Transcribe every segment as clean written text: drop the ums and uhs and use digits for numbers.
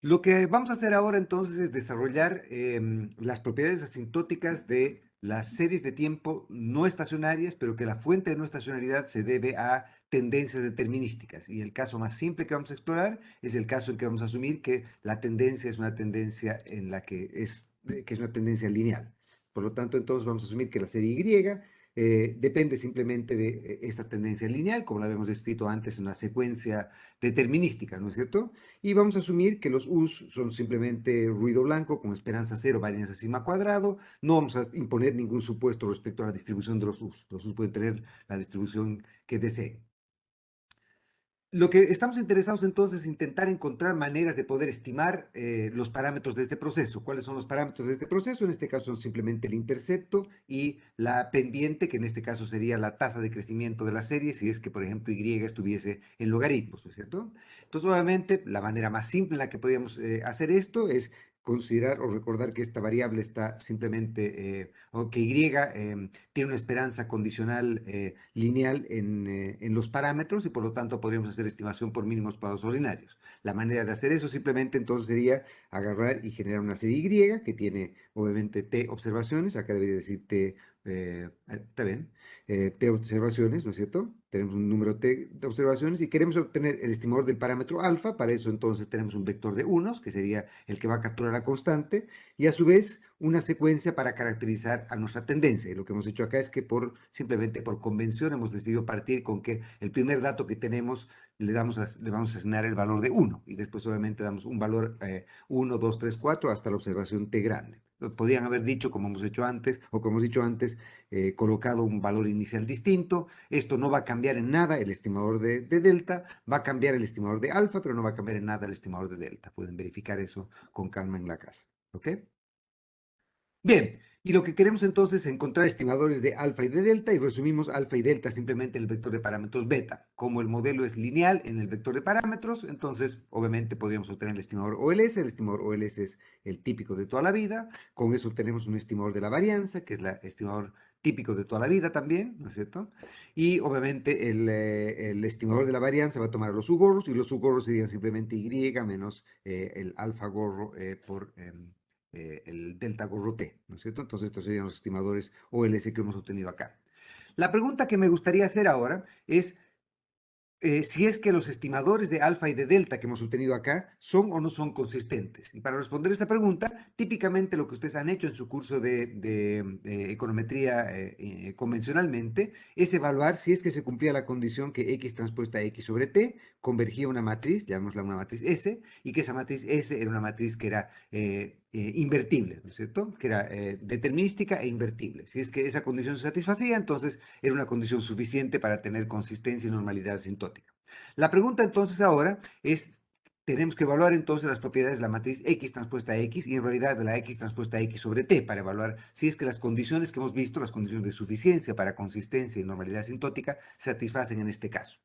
Lo que vamos a hacer ahora entonces es desarrollar las propiedades asintóticas de las series de tiempo no estacionarias, pero que la fuente de no estacionalidad se debe a tendencias determinísticas. Y el caso más simple que vamos a explorar es el caso en que vamos a asumir que la tendencia es una tendencia en la que es una tendencia lineal. Por lo tanto, entonces vamos a asumir que la serie Y depende simplemente de esta tendencia lineal, como la habíamos escrito antes en una secuencia determinística, ¿no es cierto? Y vamos a asumir que los U's son simplemente ruido blanco con esperanza cero, varianza sigma cuadrado. No vamos a imponer ningún supuesto respecto a la distribución de los U's. Los U's pueden tener la distribución que deseen. Lo que estamos interesados entonces es intentar encontrar maneras de poder estimar los parámetros de este proceso. ¿Cuáles son los parámetros de este proceso? En este caso son simplemente el intercepto y la pendiente, que en este caso sería la tasa de crecimiento de la serie, si es que, por ejemplo, Y estuviese en logaritmos, ¿no es cierto? Entonces, obviamente, la manera más simple en la que podríamos hacer esto es considerar o recordar que esta variable está simplemente, o que Y tiene una esperanza condicional lineal en los parámetros y por lo tanto podríamos hacer estimación por mínimos cuadrados ordinarios. La manera de hacer eso simplemente entonces sería agarrar y generar una serie Y que tiene obviamente T observaciones, acá debería decir T, está bien, T observaciones, ¿no es cierto? Tenemos un número T de observaciones y queremos obtener el estimador del parámetro alfa, para eso entonces tenemos un vector de unos, que sería el que va a capturar la constante, y a su vez una secuencia para caracterizar a nuestra tendencia. Y lo que hemos hecho acá es que simplemente por convención hemos decidido partir con que el primer dato que tenemos le vamos a asignar el valor de uno y después obviamente damos un valor 1, 2, 3, 4 hasta la observación t grande. Podrían haber dicho, como hemos hecho antes, o como hemos dicho antes, colocado un valor inicial distinto. Esto no va a cambiar en nada el estimador de delta, va a cambiar el estimador de alfa, pero no va a cambiar en nada el estimador de delta. Pueden verificar eso con calma en la casa. ¿Ok? Bien, y lo que queremos entonces es encontrar estimadores de alfa y de delta y resumimos alfa y delta simplemente en el vector de parámetros beta. Como el modelo es lineal en el vector de parámetros, entonces obviamente podríamos obtener el estimador OLS. El estimador OLS es el típico de toda la vida. Con eso obtenemos un estimador de la varianza, que es el estimador típico de toda la vida también, ¿no es cierto? Y obviamente el estimador de la varianza va a tomar los U-gorros y los U-gorros serían simplemente Y menos el alfa gorro por el delta gorro T, ¿no es cierto? Entonces estos serían los estimadores OLS que hemos obtenido acá. La pregunta que me gustaría hacer ahora es si es que los estimadores de alfa y de delta que hemos obtenido acá son o no son consistentes. Y para responder esta pregunta, típicamente lo que ustedes han hecho en su curso de econometría convencionalmente es evaluar si es que se cumplía la condición que x transpuesta a x sobre t convergía a una matriz, llamémosla una matriz S, y que esa matriz S era una matriz que era invertible, ¿no es cierto? Que era determinística e invertible. Si es que esa condición se satisfacía, entonces era una condición suficiente para tener consistencia y normalidad asintótica. La pregunta entonces ahora es, tenemos que evaluar entonces las propiedades de la matriz X transpuesta a X y en realidad de la X transpuesta a X sobre T para evaluar si es que las condiciones que hemos visto, las condiciones de suficiencia para consistencia y normalidad asintótica, se satisfacen en este caso.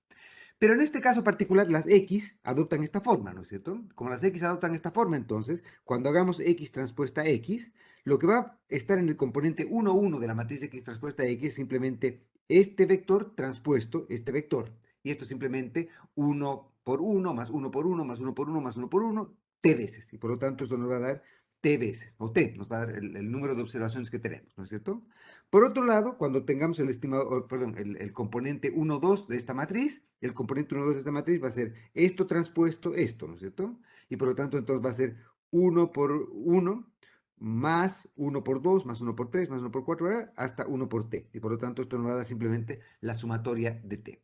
Pero en este caso particular, las X adoptan esta forma, ¿no es cierto? Como las X adoptan esta forma, entonces, cuando hagamos X transpuesta a X, lo que va a estar en el componente 1, 1 de la matriz X transpuesta a X es simplemente este vector transpuesto, este vector. Y esto es simplemente 1 por 1, más 1 por 1, más 1 por 1, más 1 por 1, t veces. Y por lo tanto, esto nos va a dar t veces, o t, nos va a dar el número de observaciones que tenemos, ¿no es cierto? Por otro lado, cuando tengamos el estimado, perdón, el componente 1, 2 de esta matriz, el componente 1, 2 de esta matriz va a ser esto transpuesto esto, ¿no es cierto? Y por lo tanto, entonces va a ser 1 por 1 más 1 por 2, más 1 por 3, más 1 por 4, hasta 1 por t. Y por lo tanto, esto nos va a dar simplemente la sumatoria de t.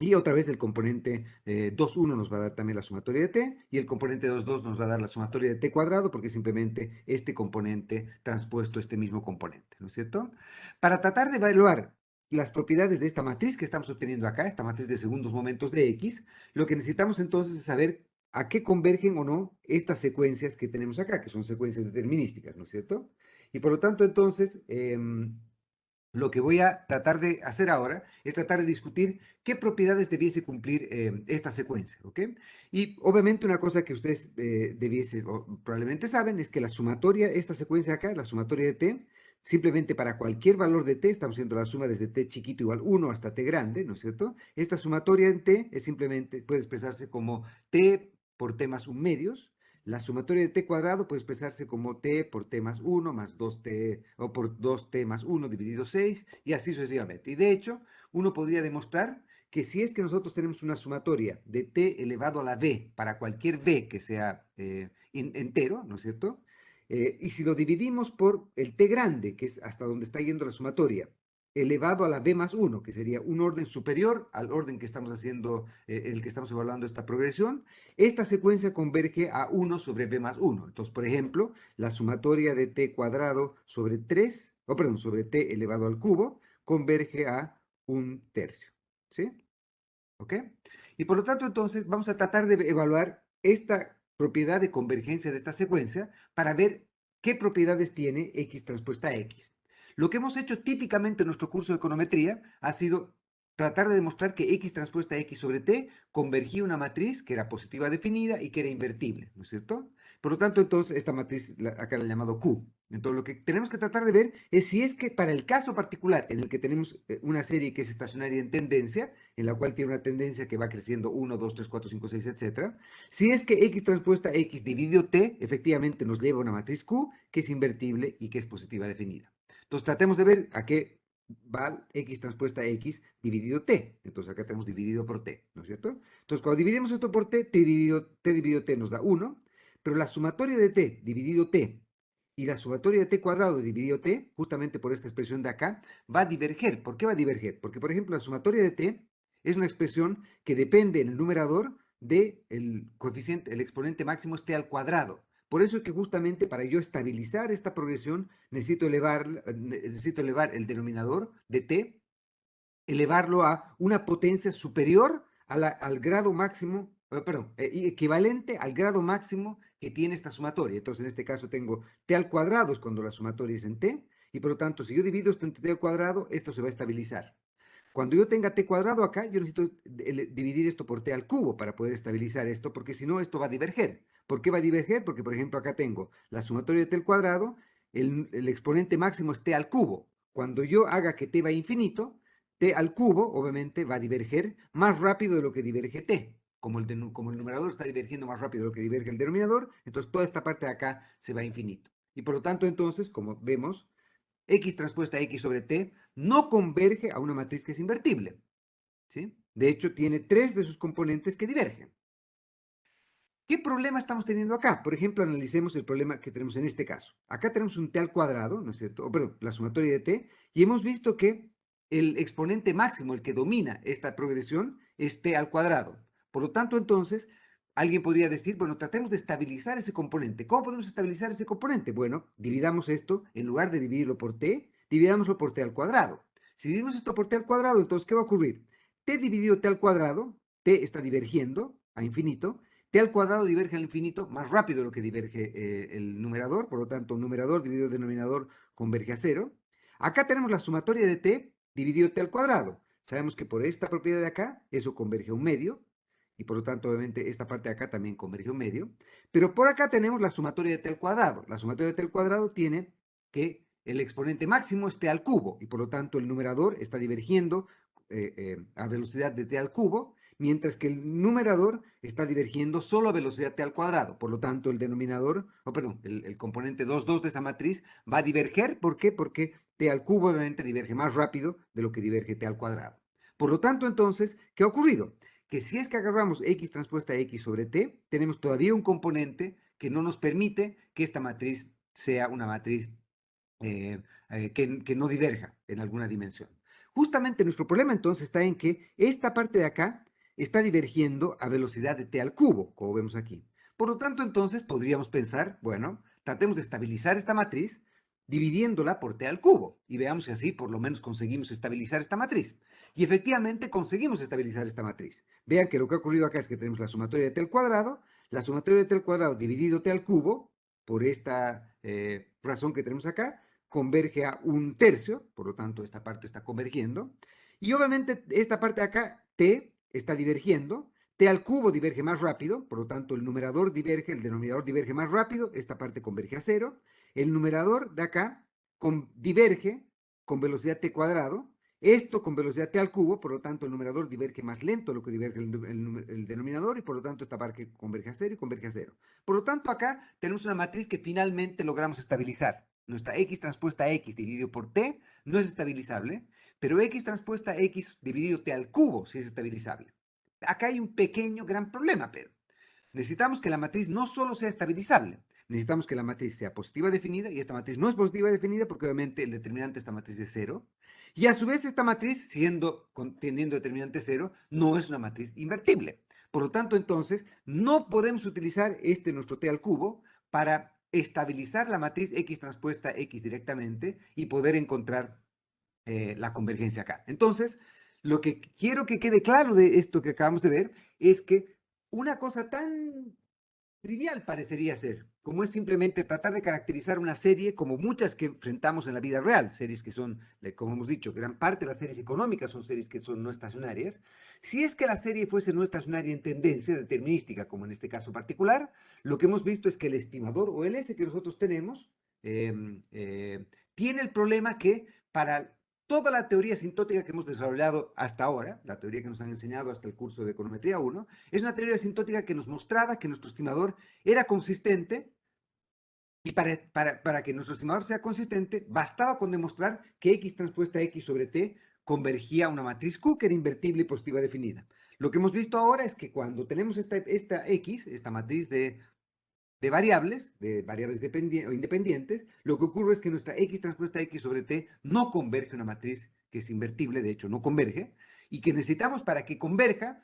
Y otra vez el componente 2, 1 nos va a dar también la sumatoria de t, y el componente 2, 2 nos va a dar la sumatoria de t cuadrado, porque es simplemente este componente transpuesto a este mismo componente, ¿no es cierto? Para tratar de evaluar las propiedades de esta matriz que estamos obteniendo acá, esta matriz de segundos momentos de x, lo que necesitamos entonces es saber a qué convergen o no estas secuencias que tenemos acá, que son secuencias determinísticas, ¿no es cierto? Y por lo tanto, entonces, lo que voy a tratar de hacer ahora es tratar de discutir qué propiedades debiese cumplir esta secuencia, ¿ok? Y obviamente una cosa que ustedes debiesen, o probablemente saben, es que la sumatoria, esta secuencia acá, la sumatoria de t, simplemente para cualquier valor de t, estamos haciendo la suma desde t chiquito igual 1 hasta t grande, ¿no es cierto? Esta sumatoria en t es simplemente, puede expresarse como t por t más un medios, La sumatoria de t cuadrado puede expresarse como t por t más 1 más 2t, o por 2t más 1 dividido 6, y así sucesivamente. Y de hecho, uno podría demostrar que si es que nosotros tenemos una sumatoria de t elevado a la b para cualquier b que sea entero, ¿no es cierto? Y si lo dividimos por el t grande, que es hasta donde está yendo la sumatoria, elevado a la b más 1, que sería un orden superior al orden que estamos haciendo, el que estamos evaluando esta progresión, esta secuencia converge a 1 sobre b más 1. Entonces, por ejemplo, la sumatoria de t cuadrado sobre 3, o perdón, sobre t elevado al cubo, converge a un tercio. ¿Sí? ¿Ok? Y por lo tanto, entonces, vamos a tratar de evaluar esta propiedad de convergencia de esta secuencia para ver qué propiedades tiene x transpuesta a x. Lo que hemos hecho típicamente en nuestro curso de econometría ha sido tratar de demostrar que x transpuesta a x sobre t convergía una matriz que era positiva definida y que era invertible, ¿no es cierto? Por lo tanto, entonces, esta matriz acá la he llamado Q. Entonces, lo que tenemos que tratar de ver es si es que para el caso particular en el que tenemos una serie que es estacionaria en tendencia, en la cual tiene una tendencia que va creciendo 1, 2, 3, 4, 5, 6, etc. Si es que x transpuesta x dividido t, efectivamente nos lleva a una matriz Q que es invertible y que es positiva definida. Entonces, tratemos de ver a qué va x transpuesta x dividido t. Entonces, acá tenemos dividido por t, ¿no es cierto? Entonces, cuando dividimos esto por t, t dividido t nos da 1, pero la sumatoria de t dividido t y la sumatoria de t cuadrado dividido t, justamente por esta expresión de acá, va a diverger. ¿Por qué va a diverger? Porque, por ejemplo, la sumatoria de t es una expresión que depende en el numerador del coeficiente, el exponente máximo es t al cuadrado. Por eso es que justamente para yo estabilizar esta progresión necesito elevar el denominador de t, elevarlo a una potencia superior al grado máximo, perdón, equivalente al grado máximo que tiene esta sumatoria. Entonces, en este caso tengo t al cuadrado es cuando la sumatoria es en t, y por lo tanto, si yo divido esto entre t al cuadrado, esto se va a estabilizar. Cuando yo tenga t cuadrado acá, yo necesito dividir esto por t al cubo para poder estabilizar esto, porque si no, esto va a diverger. ¿Por qué va a diverger? Porque, por ejemplo, acá tengo la sumatoria de t al cuadrado, el exponente máximo es t al cubo. Cuando yo haga que t va a infinito, t al cubo, obviamente, va a diverger más rápido de lo que diverge t. Como el numerador está divergiendo más rápido de lo que diverge el denominador, entonces toda esta parte de acá se va a infinito. Y por lo tanto, entonces, como vemos, x transpuesta x sobre t no converge a una matriz que es invertible. ¿Sí? De hecho, tiene 3 de sus componentes que divergen. ¿Qué problema estamos teniendo acá? Por ejemplo, analicemos el problema que tenemos en este caso. Acá tenemos un t al cuadrado, ¿no es cierto? O, perdón, la sumatoria de t, y hemos visto que el exponente máximo, el que domina esta progresión, es t al cuadrado. Por lo tanto, entonces, alguien podría decir, bueno, tratemos de estabilizar ese componente. ¿Cómo podemos estabilizar ese componente? Bueno, dividamos esto, en lugar de dividirlo por t, dividámoslo por t al cuadrado. Si dividimos esto por t al cuadrado, entonces, ¿qué va a ocurrir? T dividido t al cuadrado, t está divergiendo a infinito, t al cuadrado diverge al infinito más rápido de lo que diverge el numerador, por lo tanto, numerador dividido denominador converge a 0. Acá tenemos la sumatoria de t dividido t al cuadrado. Sabemos que por esta propiedad de acá, eso converge a un medio, y por lo tanto, obviamente, esta parte de acá también converge a un medio. Pero por acá tenemos la sumatoria de t al cuadrado. La sumatoria de t al cuadrado tiene que el exponente máximo es t al cubo, y por lo tanto el numerador está divergiendo a velocidad de t al cubo, mientras que el numerador está divergiendo solo a velocidad t al cuadrado. Por lo tanto, el denominador, o perdón, el componente 2, 2 de esa matriz va a diverger. ¿Por qué? Porque t al cubo obviamente diverge más rápido de lo que diverge t al cuadrado. Por lo tanto, entonces, ¿qué ha ocurrido? Que si es que agarramos x transpuesta a x sobre t, tenemos todavía un componente que no nos permite que esta matriz sea una matriz que no diverja en alguna dimensión. Justamente nuestro problema entonces está en que esta parte de acá está divergiendo a velocidad de t al cubo, como vemos aquí. Por lo tanto, entonces podríamos pensar, bueno, tratemos de estabilizar esta matriz dividiéndola por t al cubo y veamos si así por lo menos conseguimos estabilizar esta matriz. Y efectivamente conseguimos estabilizar esta matriz. Vean que lo que ha ocurrido acá es que tenemos la sumatoria de t al cuadrado, la sumatoria de t al cuadrado dividido t al cubo, por esta razón que tenemos acá, converge a un tercio, por lo tanto esta parte está convergiendo, y obviamente esta parte de acá, t, está divergiendo, t al cubo diverge más rápido, por lo tanto el numerador diverge, el denominador diverge más rápido, esta parte converge a 0, el numerador de acá diverge con velocidad t cuadrado, Esto con velocidad t al cubo, por lo tanto el numerador diverge más lento de lo que diverge el denominador y por lo tanto esta parte converge a cero y converge a cero. Por lo tanto acá tenemos una matriz que finalmente logramos estabilizar. Nuestra x transpuesta x dividido por t no es estabilizable, pero x transpuesta x dividido t al cubo sí es estabilizable. Acá hay un pequeño gran problema, pero necesitamos que la matriz no solo sea estabilizable, necesitamos que la matriz sea positiva definida, y esta matriz no es positiva definida porque obviamente el determinante de esta matriz es cero, y a su vez esta matriz, teniendo determinante cero, no es una matriz invertible. Por lo tanto, entonces, no podemos utilizar nuestro t al cubo para estabilizar la matriz x transpuesta x directamente y poder encontrar la convergencia acá. Entonces, lo que quiero que quede claro de esto que acabamos de ver es que una cosa tan trivial parecería ser, como es simplemente tratar de caracterizar una serie como muchas que enfrentamos en la vida real, series que son, como hemos dicho, gran parte de las series económicas son series que son no estacionarias. Si es que la serie fuese no estacionaria en tendencia determinística, como en este caso particular, lo que hemos visto es que el estimador o el S que nosotros tenemos tiene el problema que para toda la teoría asintótica que hemos desarrollado hasta ahora, la teoría que nos han enseñado hasta el curso de econometría 1, es una teoría asintótica que nos mostraba que nuestro estimador era consistente, y para que nuestro estimador sea consistente, bastaba con demostrar que x transpuesta x sobre t convergía a una matriz Q que era invertible y positiva definida. Lo que hemos visto ahora es que cuando tenemos esta matriz de variables independientes, lo que ocurre es que nuestra x transpuesta x sobre t no converge a una matriz que es invertible, de hecho no converge, y que necesitamos para que converja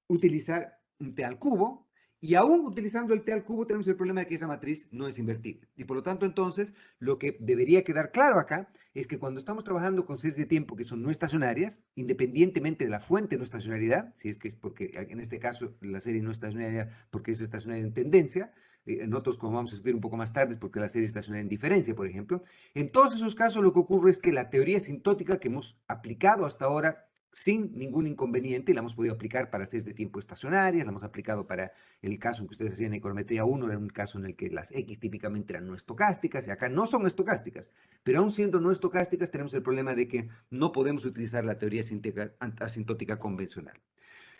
utilizar un t al cubo, y aún utilizando el t al cubo tenemos el problema de que esa matriz no es invertible. Y por lo tanto, entonces, lo que debería quedar claro acá es que cuando estamos trabajando con series de tiempo que son no estacionarias, independientemente de la fuente de no estacionalidad, si es que es porque en este caso la serie no estacionaria porque es estacionaria en tendencia, en otros, como vamos a estudiar un poco más tarde, es porque la serie es estacionaria en diferencia, por ejemplo. En todos esos casos lo que ocurre es que la teoría asintótica que hemos aplicado hasta ahora sin ningún inconveniente, y la hemos podido aplicar para series de tiempo estacionarias, la hemos aplicado para el caso en que ustedes hacían econometría 1, era un caso en el que las X típicamente eran no estocásticas, y acá no son estocásticas, pero aún siendo no estocásticas tenemos el problema de que no podemos utilizar la teoría asintótica convencional.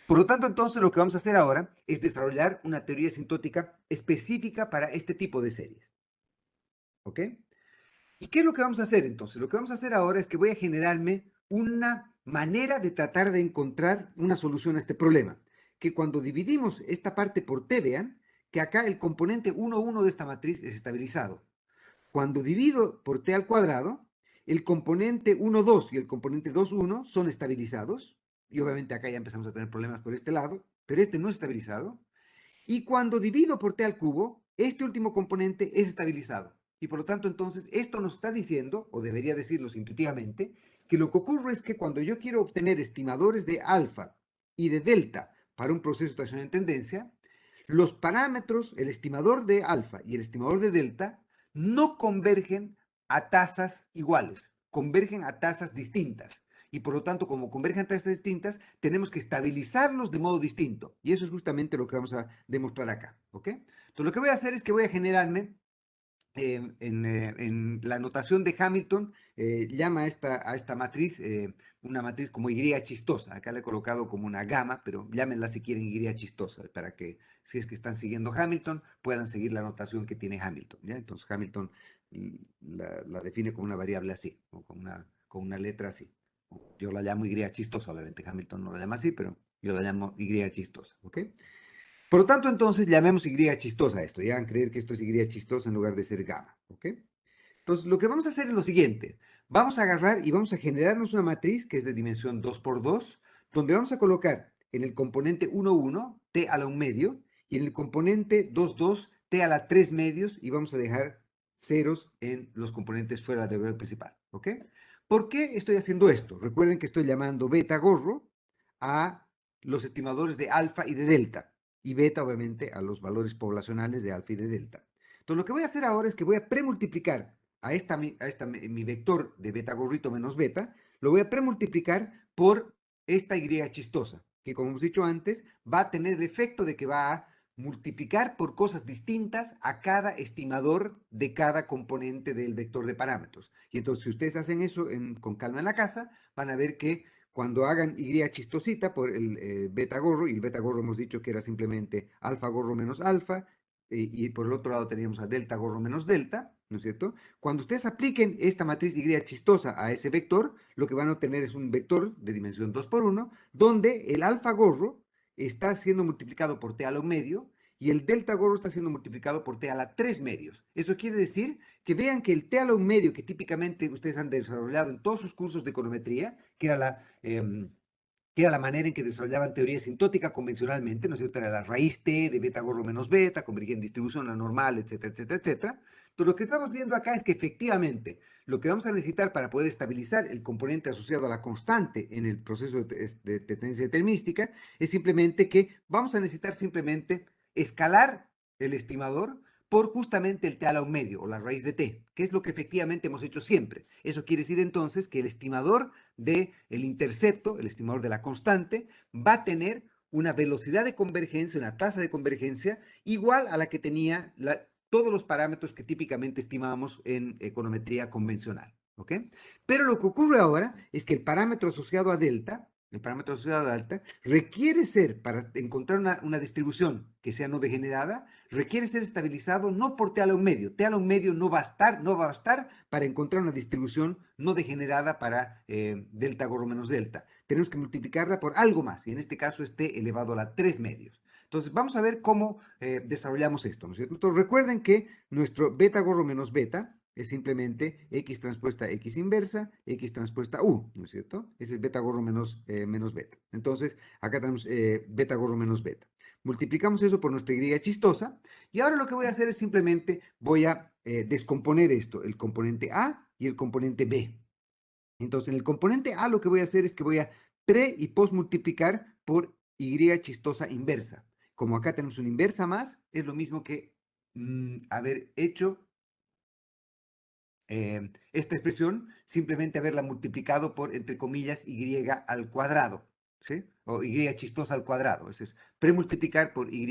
Por lo tanto, entonces, lo que vamos a hacer ahora es desarrollar una teoría asintótica específica para este tipo de series. ¿Ok? ¿Y qué es lo que vamos a hacer entonces? Lo que vamos a hacer ahora es que voy a generarme una manera de tratar de encontrar una solución a este problema. Que cuando dividimos esta parte por t, vean que acá el componente 1,1 de esta matriz es estabilizado. Cuando divido por t al cuadrado, el componente 1,2 y el componente 2,1 son estabilizados. Y obviamente acá ya empezamos a tener problemas por este lado, pero este no es estabilizado. Y cuando divido por t al cubo, este último componente es estabilizado. Y por lo tanto, entonces, esto nos está diciendo, o debería decirnos intuitivamente, que lo que ocurre es que cuando yo quiero obtener estimadores de alfa y de delta para un proceso estacionario en tendencia, los parámetros, el estimador de alfa y el estimador de delta, no convergen a tasas iguales, convergen a tasas distintas. Y por lo tanto, como convergen a tasas distintas, tenemos que estabilizarlos de modo distinto. Y eso es justamente lo que vamos a demostrar acá. ¿Ok? Entonces, lo que voy a hacer es que voy a generarme en la notación de Hamilton, llama a esta matriz una matriz como Y chistosa. Acá le he colocado como una gama, pero llámenla si quieren Y chistosa, para que si es que están siguiendo Hamilton, puedan seguir la notación que tiene Hamilton. ¿Ya? Entonces Hamilton la define como una variable así, o con una letra así. Yo la llamo Y chistosa, obviamente Hamilton no la llama así, pero yo la llamo Y chistosa. ¿Ok? Por lo tanto, entonces, llamemos Y chistosa a esto. Ya van a creer que esto es Y chistosa en lugar de ser gamma. ¿Ok? Entonces, lo que vamos a hacer es lo siguiente. Vamos a agarrar y vamos a generarnos una matriz que es de dimensión 2 por 2, donde vamos a colocar en el componente 1,1 t a la 1 medio y en el componente 2,2 t a la 3 medios, y vamos a dejar ceros en los componentes fuera del valor principal. ¿Ok? ¿Por qué estoy haciendo esto? Recuerden que estoy llamando beta gorro a los estimadores de alfa y de delta, y beta obviamente a los valores poblacionales de alfa y de delta. Entonces lo que voy a hacer ahora es que voy a premultiplicar mi vector de beta gorrito menos beta, lo voy a premultiplicar por esta Y chistosa, que como hemos dicho antes, va a tener el efecto de que va a multiplicar por cosas distintas a cada estimador de cada componente del vector de parámetros. Y entonces, si ustedes hacen eso con calma en la casa, van a ver que cuando hagan Y chistosita por el beta gorro, y el beta gorro hemos dicho que era simplemente alfa gorro menos alfa, y por el otro lado teníamos a delta gorro menos delta, ¿no es cierto? Cuando ustedes apliquen esta matriz Y chistosa a ese vector, lo que van a obtener es un vector de dimensión 2 por 1, donde el alfa gorro está siendo multiplicado por t a la medio y el delta gorro está siendo multiplicado por t a la 3 medios. Eso quiere decir que vean que el t a la medio que típicamente ustedes han desarrollado en todos sus cursos de econometría, que era la manera en que desarrollaban teoría asintótica convencionalmente, ¿no es cierto? Era la raíz t de beta gorro menos beta, convergía en distribución, la normal, etcétera, etcétera, etcétera. Entonces, lo que estamos viendo acá es que efectivamente lo que vamos a necesitar para poder estabilizar el componente asociado a la constante en el proceso de tendencia determinística es simplemente que vamos a necesitar simplemente escalar el estimador por justamente el t a la medio o la raíz de t, que es lo que efectivamente hemos hecho siempre. Eso quiere decir entonces que el estimador del intercepto, el estimador de la constante, va a tener una velocidad de convergencia, una tasa de convergencia igual a la que tenía todos los parámetros que típicamente estimamos en econometría convencional. ¿Ok? Pero lo que ocurre ahora es que el parámetro asociado a delta, el parámetro asociado a delta, requiere ser, para encontrar una distribución que sea no degenerada, requiere ser estabilizado no por t a la medio. T a la medio no va a bastar para encontrar una distribución no degenerada para delta gorro menos delta. Tenemos que multiplicarla por algo más, y en este caso es t elevado a la 3 medios. Entonces, vamos a ver cómo desarrollamos esto, ¿no es cierto? Entonces, recuerden que nuestro beta gorro menos beta es simplemente x transpuesta x inversa, x transpuesta u, ¿no es cierto? Ese es beta gorro menos beta. Entonces, acá tenemos beta gorro menos beta. Multiplicamos eso por nuestra y chistosa, y ahora lo que voy a hacer es simplemente voy a descomponer esto, el componente A y el componente B. Entonces, en el componente A lo que voy a hacer es que voy a pre y post multiplicar por y chistosa inversa. Como acá tenemos una inversa más, es lo mismo que haber hecho esta expresión, simplemente haberla multiplicado por, entre comillas, y al cuadrado, ¿sí? O y chistosa al cuadrado. Eso es premultiplicar por y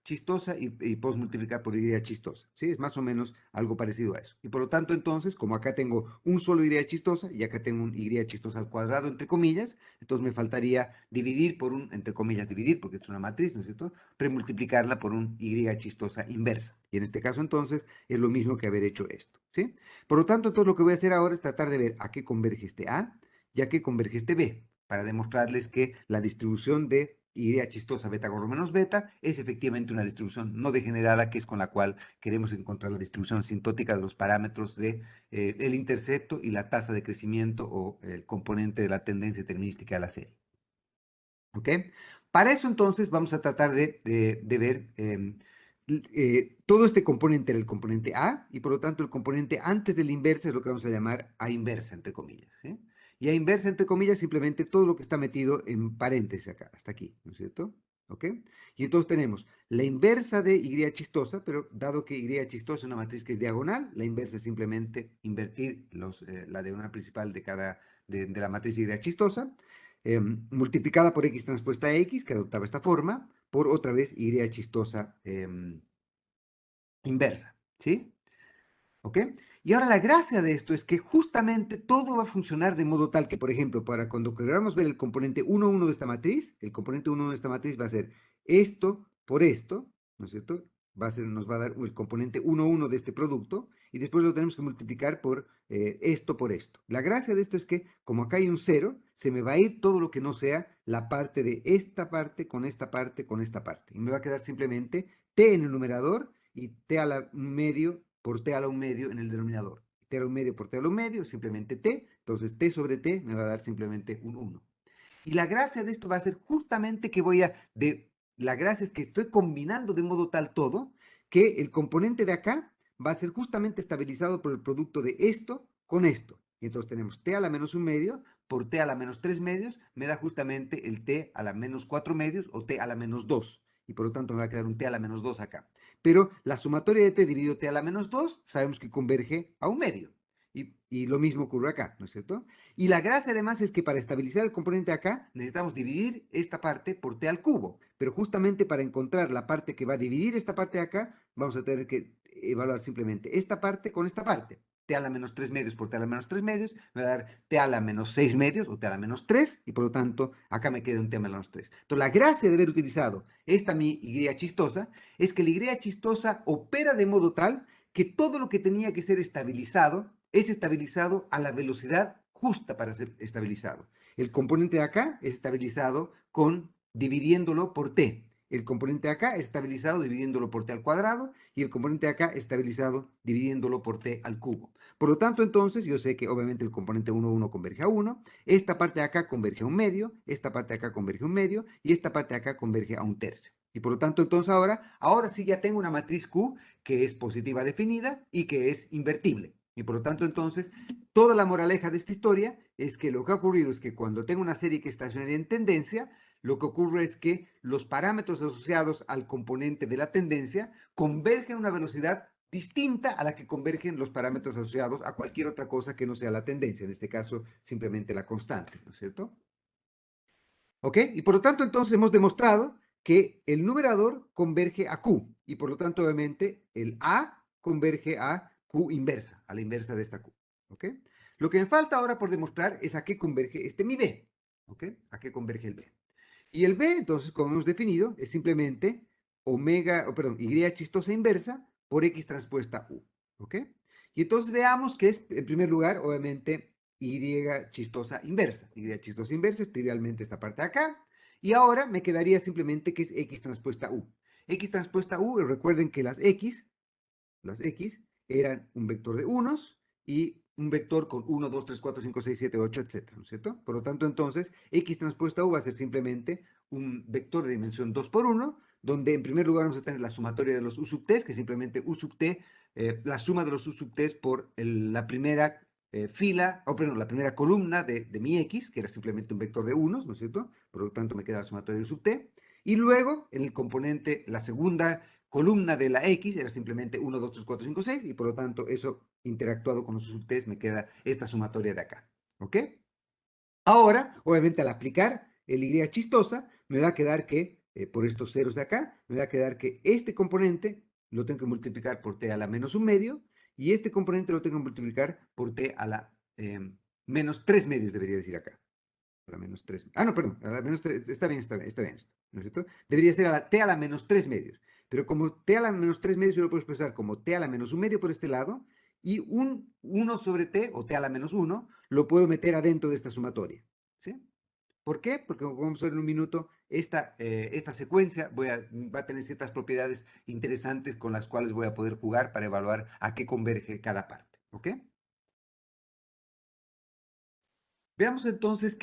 chistosa y postmultiplicar por y chistosa, ¿sí? Es más o menos algo parecido a eso. Y por lo tanto, entonces, como acá tengo un solo y chistosa y acá tengo un y chistosa al cuadrado, entre comillas, entonces me faltaría dividir por un, entre comillas, dividir, porque es una matriz, ¿no es cierto? Premultiplicarla por un y chistosa inversa. Y en este caso, entonces, es lo mismo que haber hecho esto, ¿sí? Por lo tanto, entonces lo que voy a hacer ahora es tratar de ver a qué converge este A y a qué converge este B, para demostrarles que la distribución de idea chistosa beta gorro menos beta es efectivamente una distribución no degenerada, que es con la cual queremos encontrar la distribución asintótica de los parámetros de el intercepto y la tasa de crecimiento o el componente de la tendencia determinística de la serie. ¿Ok? Para eso entonces vamos a tratar de ver todo este componente era el componente A, y por lo tanto el componente antes del inversa es lo que vamos a llamar A inversa, entre comillas. ¿Sí? Y A inversa, entre comillas, simplemente todo lo que está metido en paréntesis acá, hasta aquí, ¿no es cierto? ¿Ok? Y entonces tenemos la inversa de Y chistosa, pero dado que Y chistosa es una matriz que es diagonal, la inversa es simplemente invertir la diagonal principal de la matriz Y chistosa, multiplicada por x transpuesta x, que adoptaba esta forma, por otra vez y chistosa inversa, ¿sí? ¿Ok? Y ahora la gracia de esto es que justamente todo va a funcionar de modo tal que, por ejemplo, para cuando queramos ver el componente 1, 1 de esta matriz, el componente 1 de esta matriz va a ser esto por esto, ¿no es cierto? Nos va a dar el componente 1, 1 de este producto, y después lo tenemos que multiplicar por esto por esto. La gracia de esto es que, como acá hay un 0, se me va a ir todo lo que no sea la parte de esta parte con esta parte con esta parte. Y me va a quedar simplemente t en el numerador y t a la medio por t a la un medio en el denominador. T a la un medio por t a la un medio, simplemente t. Entonces t sobre t me va a dar simplemente un 1. Y la gracia de esto va a ser justamente que la gracia es que estoy combinando de modo tal todo que el componente de acá va a ser justamente estabilizado por el producto de esto con esto. Y entonces tenemos t a la menos un medio por t a la menos 3 medios, me da justamente el t a la menos 4 medios o t a la menos 2. Y por lo tanto me va a quedar un t a la menos 2 acá. Pero la sumatoria de t dividido t a la menos 2 sabemos que converge a un medio. Y lo mismo ocurre acá, ¿no es cierto? Y la gracia además es que para estabilizar el componente acá necesitamos dividir esta parte por t al cubo. Pero justamente para encontrar la parte que va a dividir esta parte de acá, vamos a tener que evaluar simplemente esta parte con esta parte. T a la menos 3 medios por t a la menos 3 medios me va a dar t a la menos 6 medios o t a la menos 3 y por lo tanto acá me queda un t a la menos 3. Entonces la gracia de haber utilizado esta mi y chistosa es que la y chistosa opera de modo tal que todo lo que tenía que ser estabilizado es estabilizado a la velocidad justa para ser estabilizado. El componente de acá es estabilizado dividiéndolo por t. El componente de acá es estabilizado dividiéndolo por t al cuadrado y el componente de acá es estabilizado dividiéndolo por t al cubo. Por lo tanto, entonces, yo sé que obviamente el componente 1, 1 converge a 1, esta parte de acá converge a un medio, esta parte de acá converge a un medio y esta parte de acá converge a un tercio. Y por lo tanto, entonces ahora sí ya tengo una matriz Q que es positiva definida y que es invertible. Y por lo tanto, entonces, toda la moraleja de esta historia es que lo que ha ocurrido es que cuando tengo una serie que está estacionaria en tendencia, lo que ocurre es que los parámetros asociados al componente de la tendencia convergen a una velocidad distinta a la que convergen los parámetros asociados a cualquier otra cosa que no sea la tendencia, en este caso simplemente la constante, ¿no es cierto? ¿Ok? Y por lo tanto, entonces hemos demostrado que el numerador converge a Q y por lo tanto, obviamente, el A converge a Q inversa, a la inversa de esta Q. ¿Ok? Lo que me falta ahora por demostrar es a qué converge este mi B. ¿Ok? A qué converge el B. Y el B, entonces, como hemos definido, es simplemente Y chistosa inversa por X transpuesta U. ¿Ok? Y entonces veamos que es, en primer lugar, obviamente, Y chistosa inversa. Y chistosa inversa es trivialmente esta parte de acá. Y ahora me quedaría simplemente que es X transpuesta U. X transpuesta U, recuerden que las X eran un vector de unos y un vector con 1, 2, 3, 4, 5, 6, 7, 8, etc. ¿No es cierto? Por lo tanto, entonces, X transpuesta U va a ser simplemente un vector de dimensión 2 por 1, donde en primer lugar vamos a tener la sumatoria de los U sub t, que es simplemente U sub t, la suma de los U sub t por la primera la primera columna de mi X, que era simplemente un vector de unos, ¿no es cierto? Por lo tanto, me queda la sumatoria de U sub t. Y luego, en el componente, la segunda columna de la X era simplemente 1, 2, 3, 4, 5, 6 y por lo tanto eso interactuado con los subtest me queda esta sumatoria de acá. ¿Ok? Ahora, obviamente al aplicar el Y chistosa, me va a quedar que, por estos ceros de acá, me va a quedar que este componente lo tengo que multiplicar por t a la menos un medio y este componente lo tengo que multiplicar por t a la menos 3 medios, debería decir acá. A la menos 3. Ah, no, perdón. A la menos 3. Está bien, está bien, está bien esto. ¿No es cierto? Debería ser t a la menos 3 medios. Pero como t a la menos 3 medios, yo lo puedo expresar como t a la menos un medio por este lado. Y un 1 sobre t, o t a la menos 1, lo puedo meter adentro de esta sumatoria. ¿Sí? ¿Por qué? Porque como vamos a ver en un minuto, esta secuencia va a tener ciertas propiedades interesantes con las cuales voy a poder jugar para evaluar a qué converge cada parte. ¿Ok? Veamos entonces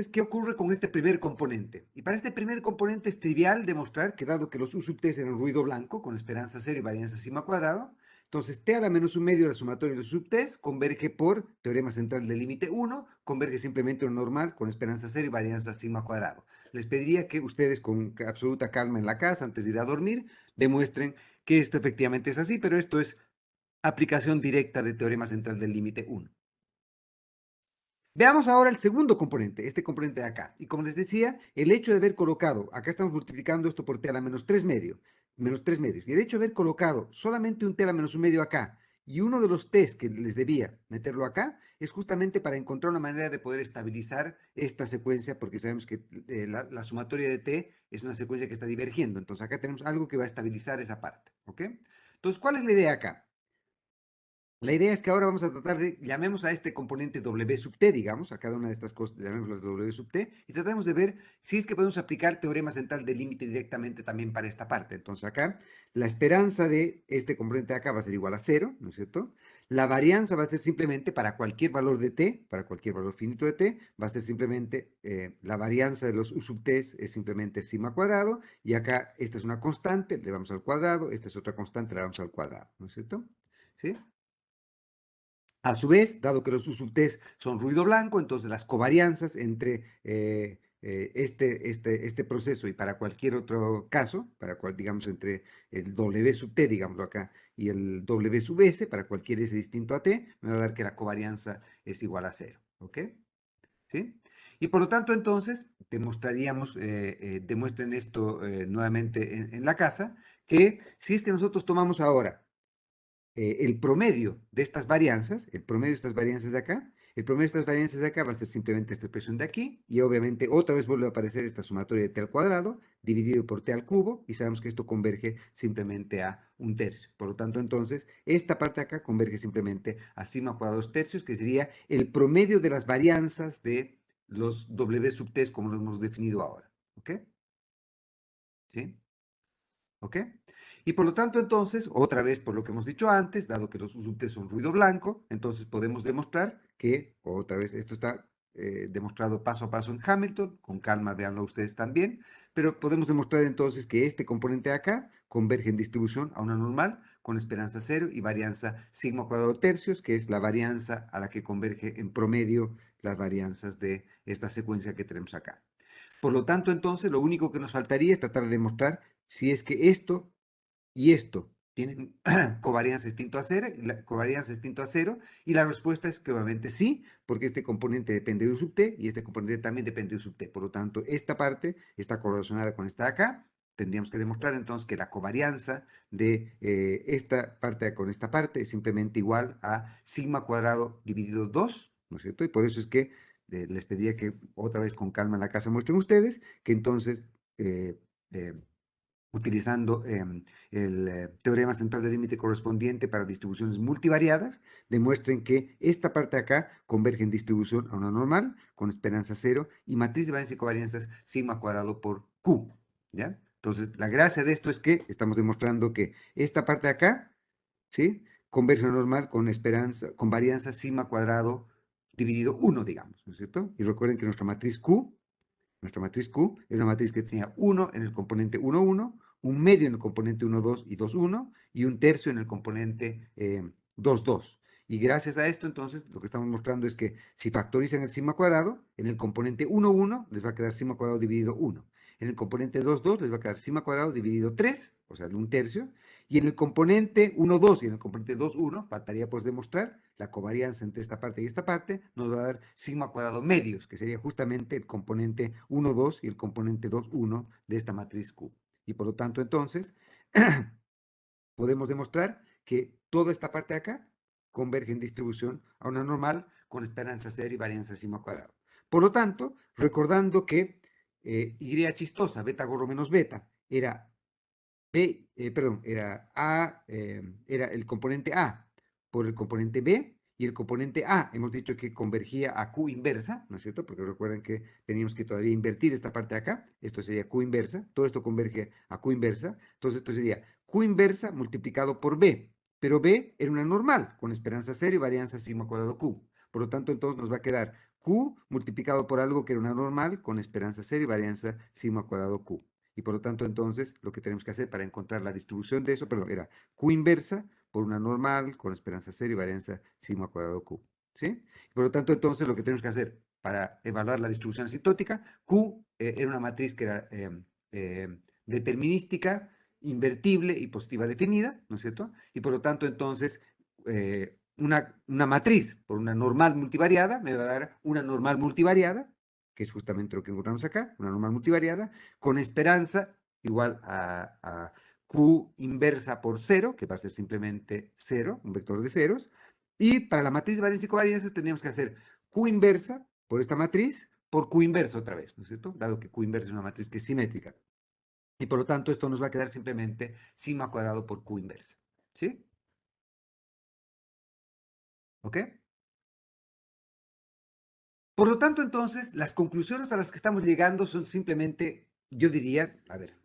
qué ocurre con este primer componente. Y para este primer componente es trivial demostrar que dado que los U sub t eran ruido blanco con esperanza cero y varianza sigma cuadrado, entonces t a la menos un medio de la sumatoria de los sub t converge por teorema central del límite 1, converge simplemente lo normal con esperanza cero y varianza sigma cuadrado. Les pediría que ustedes con absoluta calma en la casa, antes de ir a dormir, demuestren que esto efectivamente es así, pero esto es aplicación directa de teorema central del límite 1. Veamos ahora el segundo componente, este componente de acá. Y como les decía, el hecho de haber colocado, acá estamos multiplicando esto por t a la menos 3 medios. Y el hecho de haber colocado solamente un t a la menos un medio acá y uno de los t's que les debía meterlo acá, es justamente para encontrar una manera de poder estabilizar esta secuencia, porque sabemos que la sumatoria de t es una secuencia que está divergiendo. Entonces acá tenemos algo que va a estabilizar esa parte. ¿Ok? Entonces, ¿cuál es la idea acá? La idea es que ahora vamos a tratar de, llamemos a este componente W sub t, digamos, a cada una de estas cosas, llamémoslas W sub t, y tratamos de ver si es que podemos aplicar teorema central del límite directamente también para esta parte. Entonces acá, la esperanza de este componente de acá va a ser igual a 0, ¿no es cierto? La varianza va a ser simplemente para cualquier valor de t, para cualquier valor finito de t, va a ser simplemente la varianza de los U sub t es simplemente sigma cuadrado, y acá esta es una constante, le vamos al cuadrado, esta es otra constante, le vamos al cuadrado, ¿no es cierto? ¿Sí? A su vez, dado que los U sub t son ruido blanco, entonces las covarianzas entre este proceso y para cualquier otro caso, digamos, entre el W sub T, digámoslo acá, y el W sub S, para cualquier S distinto a T, me va a dar que la covarianza es igual a 0, ¿ok? ¿Sí? Y por lo tanto, entonces, demuestren esto nuevamente en la casa, que si es que nosotros tomamos ahora el promedio de estas varianzas, el promedio de estas varianzas de acá, el promedio de estas varianzas de acá va a ser simplemente esta expresión de aquí, y obviamente otra vez vuelve a aparecer esta sumatoria de t al cuadrado, dividido por t al cubo, y sabemos que esto converge simplemente a 1/3. Por lo tanto, entonces, esta parte de acá converge simplemente a sigma cuadrado 2/3, que sería el promedio de las varianzas de los w sub t como lo hemos definido ahora. ¿Ok? ¿Sí? ¿Ok? Y por lo tanto, entonces, otra vez por lo que hemos dicho antes, dado que los subtes son ruido blanco, entonces podemos demostrar que, otra vez, esto está demostrado paso a paso en Hamilton, con calma, véanlo ustedes también, pero podemos demostrar entonces que este componente de acá converge en distribución a una normal con esperanza 0 y varianza sigma cuadrado tercios, que es la varianza a la que converge en promedio las varianzas de esta secuencia que tenemos acá. Por lo tanto, entonces, lo único que nos faltaría es tratar de demostrar si es que esto y esto tienen covarianza distinto a cero, y la respuesta es que obviamente sí, porque este componente depende de un sub t y este componente también depende de un sub t. Por lo tanto, esta parte está correlacionada con esta de acá. Tendríamos que demostrar entonces que la covarianza de esta parte con esta parte es simplemente igual a sigma cuadrado dividido 2, ¿no es cierto? Y por eso es que les pediría que otra vez con calma en la casa muestren ustedes que entonces eh, eh, utilizando el teorema central del límite correspondiente para distribuciones multivariadas, demuestren que esta parte de acá converge en distribución a una normal con esperanza 0 y matriz de varianza y covarianzas sigma cuadrado por Q, ¿ya? Entonces, la gracia de esto es que estamos demostrando que esta parte de acá, ¿sí? Converge a una normal con esperanza, con varianza sigma cuadrado dividido 1, digamos, ¿no es cierto? Y recuerden que nuestra matriz Q es una matriz que tenía 1 en el componente 1, 1, un medio en el componente 1, 2 y 2, 1, y un tercio en el componente 2, 2. Y gracias a esto, entonces, lo que estamos mostrando es que si factorizan el sigma cuadrado, en el componente 1, 1 les va a quedar sigma cuadrado dividido 1. En el componente 2, 2 les va a quedar sigma cuadrado dividido 3, o sea, un tercio. Y en el componente 1, 2 y en el componente 2, 1, faltaría pues demostrar la covarianza entre esta parte y esta parte, nos va a dar sigma cuadrado medios, que sería justamente el componente 1, 2 y el componente 2, 1 de esta matriz Q. Y por lo tanto, entonces, podemos demostrar que toda esta parte de acá converge en distribución a una normal con esperanza 0 y varianza sigma cuadrado. Por lo tanto, recordando que Y chistosa, beta gorro menos beta, era era el componente A por el componente B, y el componente A hemos dicho que convergía a Q inversa, ¿no es cierto? Porque recuerden que teníamos que todavía invertir esta parte de acá, esto sería Q inversa, todo esto converge a Q inversa, entonces esto sería Q inversa multiplicado por B, pero B era una normal, con esperanza 0 y varianza sigma cuadrado Q. Por lo tanto, entonces nos va a quedar Q multiplicado por algo que era una normal, con esperanza 0 y varianza sigma cuadrado Q. Y por lo tanto, entonces, lo que tenemos que hacer para encontrar la distribución de eso, perdón, era Q inversa por una normal con esperanza 0 y varianza sigma cuadrado Q. ¿Sí? Y por lo tanto, entonces, lo que tenemos que hacer para evaluar la distribución asintótica, Q era una matriz que era determinística, invertible y positiva definida, ¿no es cierto? Y por lo tanto, entonces, una matriz por una normal multivariada me va a dar una normal multivariada, que es justamente lo que encontramos acá, una normal multivariada, con esperanza igual a Q inversa por 0, que va a ser simplemente 0, un vector de ceros. Y para la matriz de varianza y covarianzas tendríamos que hacer Q inversa por esta matriz por Q inversa otra vez, ¿no es cierto? Dado que Q inversa es una matriz que es simétrica. Y por lo tanto esto nos va a quedar simplemente sigma cuadrado por Q inversa. ¿Sí? ¿Ok? Por lo tanto, entonces, las conclusiones a las que estamos llegando son simplemente, yo diría, a ver,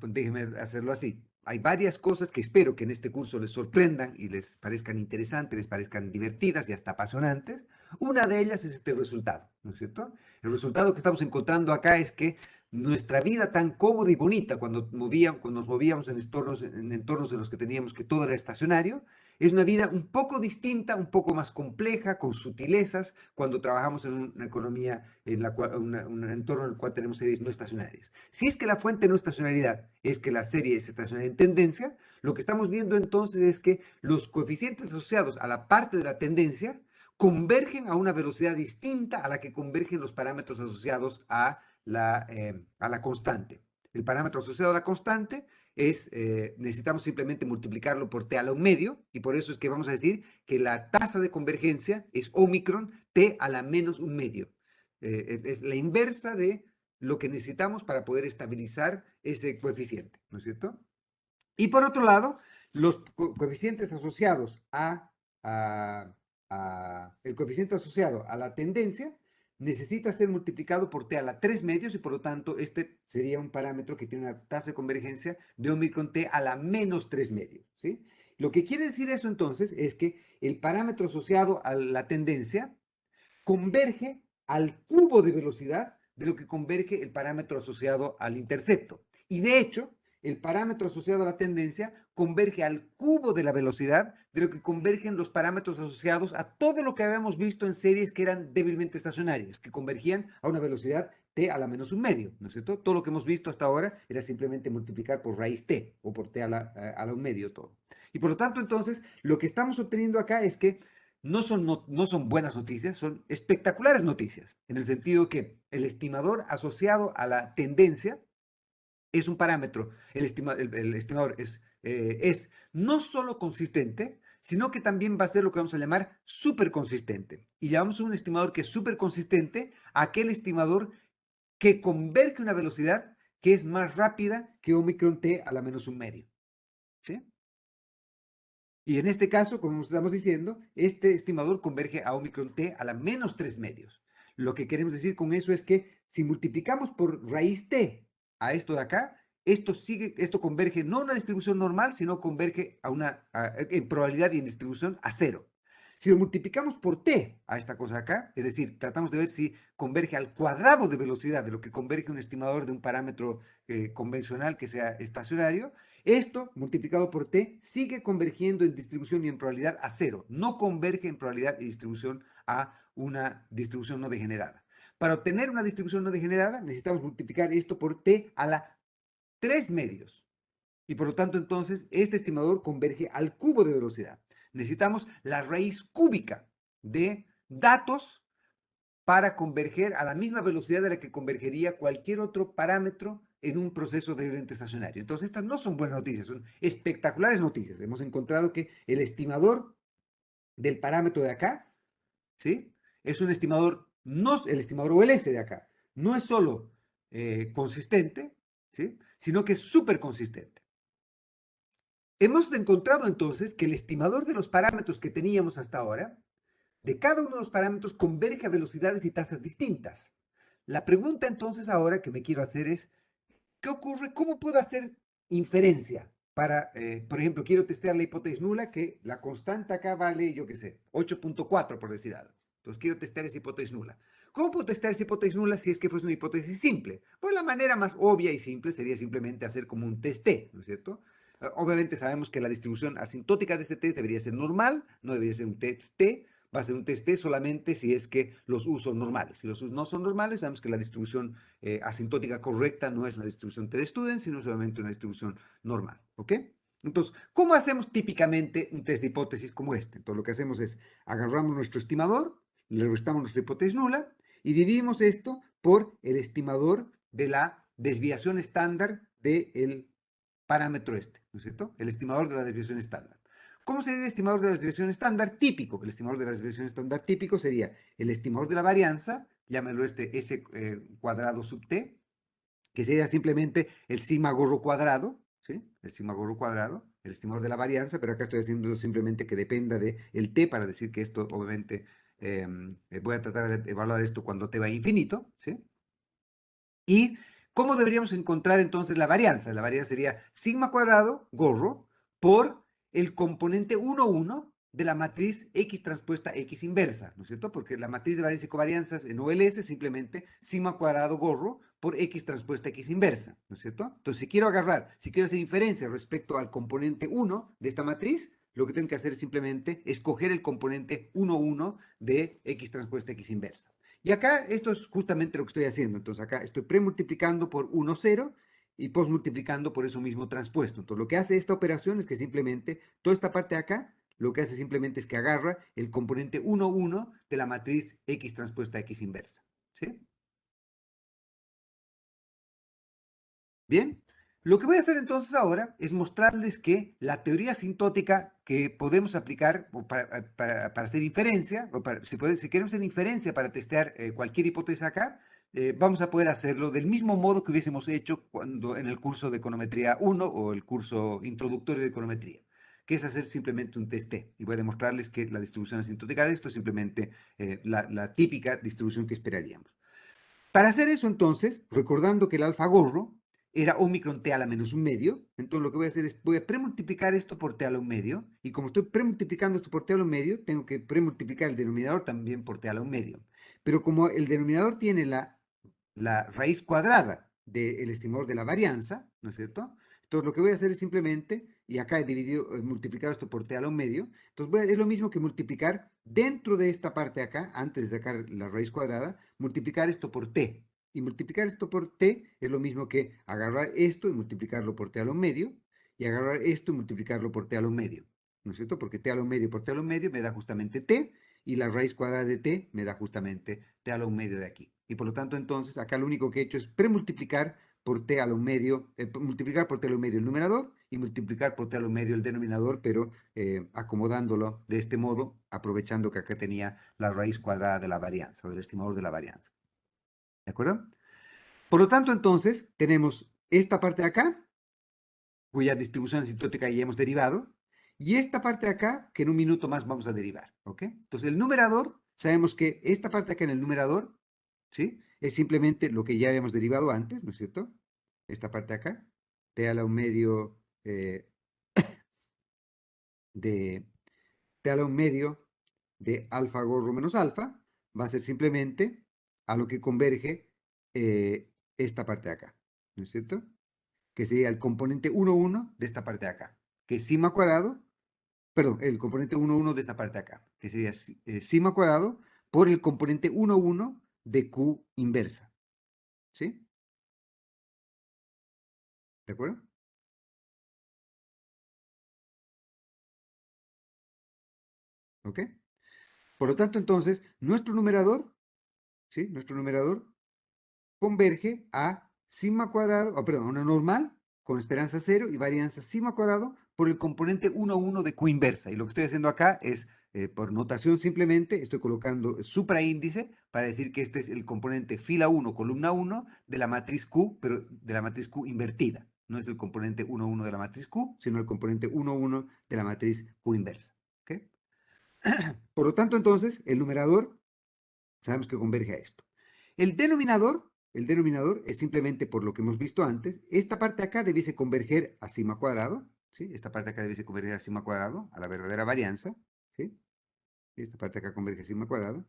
déjenme hacerlo así. Hay varias cosas que espero que en este curso les sorprendan y les parezcan interesantes, les parezcan divertidas y hasta apasionantes. Una de ellas es este resultado, ¿no es cierto? El resultado que estamos encontrando acá es que nuestra vida tan cómoda y bonita cuando nos movíamos en entornos en los que teníamos que todo era estacionario, Es una vida un poco distinta, un poco más compleja, con sutilezas, cuando trabajamos en una economía en la cual, un entorno en el cual tenemos series no estacionarias. Si es que la fuente de no estacionalidad es que la serie es estacionaria en tendencia, lo que estamos viendo entonces es que los coeficientes asociados a la parte de la tendencia convergen a una velocidad distinta a la que convergen los parámetros asociados a la constante. El parámetro asociado a la constante necesitamos simplemente multiplicarlo por t a la 1 medio, y por eso es que vamos a decir que la tasa de convergencia es Omicron t a la menos 1 medio. Es la inversa de lo que necesitamos para poder estabilizar ese coeficiente, ¿no es cierto? Y por otro lado, los coeficientes asociados el coeficiente asociado a la tendencia necesita ser multiplicado por t a la 3 medios, y por lo tanto este sería un parámetro que tiene una tasa de convergencia de Omicron t a la menos 3 medios, ¿sí? Lo que quiere decir eso entonces es que el parámetro asociado a la tendencia converge al cubo de velocidad de lo que converge el parámetro asociado al intercepto. Y de hecho, el parámetro asociado a la tendencia converge al cubo de la velocidad de lo que convergen los parámetros asociados a todo lo que habíamos visto en series que eran débilmente estacionarias, que convergían a una velocidad t a la menos 1 medio, ¿no es cierto? Todo lo que hemos visto hasta ahora era simplemente multiplicar por raíz t o por t a la 1 medio todo. Y por lo tanto, entonces, lo que estamos obteniendo acá es que no son buenas noticias, son espectaculares noticias, en el sentido que el estimador asociado a la tendencia es un parámetro. El estimador es no solo consistente, sino que también va a ser lo que vamos a llamar súper consistente. Y llamamos a un estimador que es súper consistente a aquel estimador que converge una velocidad que es más rápida que Omicron t a la menos 1 medio. ¿Sí? Y en este caso, como estamos diciendo, este estimador converge a Omicron t a la menos 3 medios. Lo que queremos decir con eso es que si multiplicamos por raíz t a esto de acá, esto converge no a una distribución normal, sino converge en probabilidad y en distribución a cero. Si lo multiplicamos por t a esta cosa acá, es decir, tratamos de ver si converge al cuadrado de velocidad de lo que converge un estimador de un parámetro convencional que sea estacionario, esto multiplicado por t sigue convergiendo en distribución y en probabilidad a cero. No converge en probabilidad y distribución a una distribución no degenerada. Para obtener una distribución no degenerada necesitamos multiplicar esto por t a la 3 medios. Y por lo tanto, entonces, este estimador converge al cubo de velocidad. Necesitamos la raíz cúbica de datos para converger a la misma velocidad de la que convergería cualquier otro parámetro en un proceso de oriente estacionario. Entonces, estas no son buenas noticias, son espectaculares noticias. Hemos encontrado que el estimador del parámetro de acá, ¿sí? Es un estimador, no el estimador OLS de acá, no es solo consistente, ¿sí? Sino que es súper consistente. Hemos encontrado entonces que el estimador de los parámetros que teníamos hasta ahora, de cada uno de los parámetros, converge a velocidades y tasas distintas. La pregunta entonces ahora que me quiero hacer es, ¿qué ocurre? ¿Cómo puedo hacer inferencia? Por ejemplo, quiero testear la hipótesis nula, que la constante acá vale, yo qué sé, 8.4 por decir algo. Entonces quiero testear esa hipótesis nula. ¿Cómo puedo testear esa hipótesis nula si es que fuese una hipótesis simple? Pues la manera más obvia y simple sería simplemente hacer como un test T, ¿no es cierto? Obviamente sabemos que la distribución asintótica de este test debería ser normal, no debería ser un test T, va a ser un test T solamente si es que los U son normales. Si los U no son normales, sabemos que la distribución asintótica correcta no es una distribución T de Student, sino solamente una distribución normal, ¿ok? Entonces, ¿cómo hacemos típicamente un test de hipótesis como este? Entonces, lo que hacemos es agarramos nuestro estimador, le restamos nuestra hipótesis nula y dividimos esto por el estimador de la desviación estándar del parámetro este, ¿no es cierto? El estimador de la desviación estándar. ¿Cómo sería el estimador de la desviación estándar típico? El estimador de la desviación estándar típico sería el estimador de la varianza, llámelo S cuadrado sub t, que sería simplemente el sigma gorro cuadrado, ¿sí? El sigma gorro cuadrado, el estimador de la varianza, pero acá estoy haciendo simplemente que dependa del t para decir que esto, obviamente, voy a tratar de evaluar esto cuando t va a infinito, ¿sí? ¿Y cómo deberíamos encontrar entonces la varianza? La varianza sería sigma cuadrado, gorro, por el componente 1, 1 de la matriz X transpuesta X inversa, ¿no es cierto? Porque la matriz de varianza y covarianzas en OLS es simplemente sigma cuadrado gorro por X transpuesta X inversa, ¿no es cierto? Entonces, si quiero hacer inferencia respecto al componente 1 de esta matriz, lo que tengo que hacer es simplemente escoger el componente 1, 1 de x transpuesta x inversa. Y acá esto es justamente lo que estoy haciendo. Entonces acá estoy premultiplicando por 1, 0 y postmultiplicando por eso mismo transpuesto. Entonces lo que hace esta operación es que simplemente toda esta parte de acá, lo que hace simplemente es que agarra el componente 1, 1 de la matriz x transpuesta x inversa. ¿Sí? Bien, lo que voy a hacer entonces ahora es mostrarles que la teoría asintótica que podemos aplicar para hacer inferencia, o si queremos hacer inferencia para testear cualquier hipótesis acá, vamos a poder hacerlo del mismo modo que hubiésemos hecho cuando en el curso de econometría 1 o el curso introductorio de econometría, que es hacer simplemente un test T. Y voy a demostrarles que la distribución asintótica de esto es simplemente la típica distribución que esperaríamos. Para hacer eso, entonces, recordando que el alfa gorro era Omicron T a la menos un medio, entonces lo que voy a hacer es, voy a premultiplicar esto por T a la un medio, y como estoy premultiplicando esto por T a la un medio, tengo que premultiplicar el denominador también por T a la un medio. Pero como el denominador tiene la raíz cuadrada del estimador de la varianza, ¿no es cierto? Entonces lo que voy a hacer es simplemente, y acá he dividido, he multiplicado esto por t a la un medio, entonces es lo mismo que multiplicar dentro de esta parte de acá, antes de sacar la raíz cuadrada, multiplicar esto por t. Y multiplicar esto por t es lo mismo que agarrar esto y multiplicarlo por t a la un medio, y agarrar esto y multiplicarlo por t a la un medio, ¿no es cierto? Porque t a la un medio por t a la un medio me da justamente t, y la raíz cuadrada de t me da justamente t a la un medio de aquí. Y por lo tanto, entonces, acá lo único que he hecho es premultiplicar por t a la un medio, multiplicar por t a la un medio el numerador y multiplicar por t a la un medio el denominador, pero acomodándolo de este modo, aprovechando que acá tenía la raíz cuadrada de la varianza, o del estimador de la varianza. ¿De acuerdo? Por lo tanto, entonces, tenemos esta parte de acá, cuya distribución asintótica ya hemos derivado, y esta parte de acá, que en un minuto más vamos a derivar, ¿ok? Entonces, el numerador, sabemos que esta parte de acá en el numerador, ¿sí? Es simplemente lo que ya habíamos derivado antes, ¿no es cierto? Esta parte de acá, t a la un medio de t a la un medio de alfa gorro menos alfa, va a ser simplemente a lo que converge esta parte de acá, ¿no es cierto? Que sería el componente 1, 1 de esta parte de acá, que es sigma cuadrado, perdón, el componente 1, 1 de esta parte de acá, que sería sigma cuadrado por el componente 1, 1 de Q inversa, ¿sí? ¿De acuerdo? ¿Ok? Por lo tanto, entonces, nuestro numerador, ¿sí? Nuestro numerador converge a sigma cuadrado, perdón, a una normal con esperanza 0 y varianza sigma cuadrado por el componente 1, 1 de Q inversa. Y lo que estoy haciendo acá es, por notación simplemente, estoy colocando supraíndice para decir que este es el componente fila 1, columna 1 de la matriz Q, pero de la matriz Q invertida. No es el componente 1, 1 de la matriz Q, sino el componente 1, 1 de la matriz Q inversa. ¿Okay? Por lo tanto, entonces, el numerador sabemos que converge a esto. El denominador es simplemente por lo que hemos visto antes. Esta parte de acá debiese converger a sigma cuadrado, ¿sí? Esta parte de acá debiese converger a sigma cuadrado, a la verdadera varianza, ¿sí? Esta parte de acá converge a sigma cuadrado,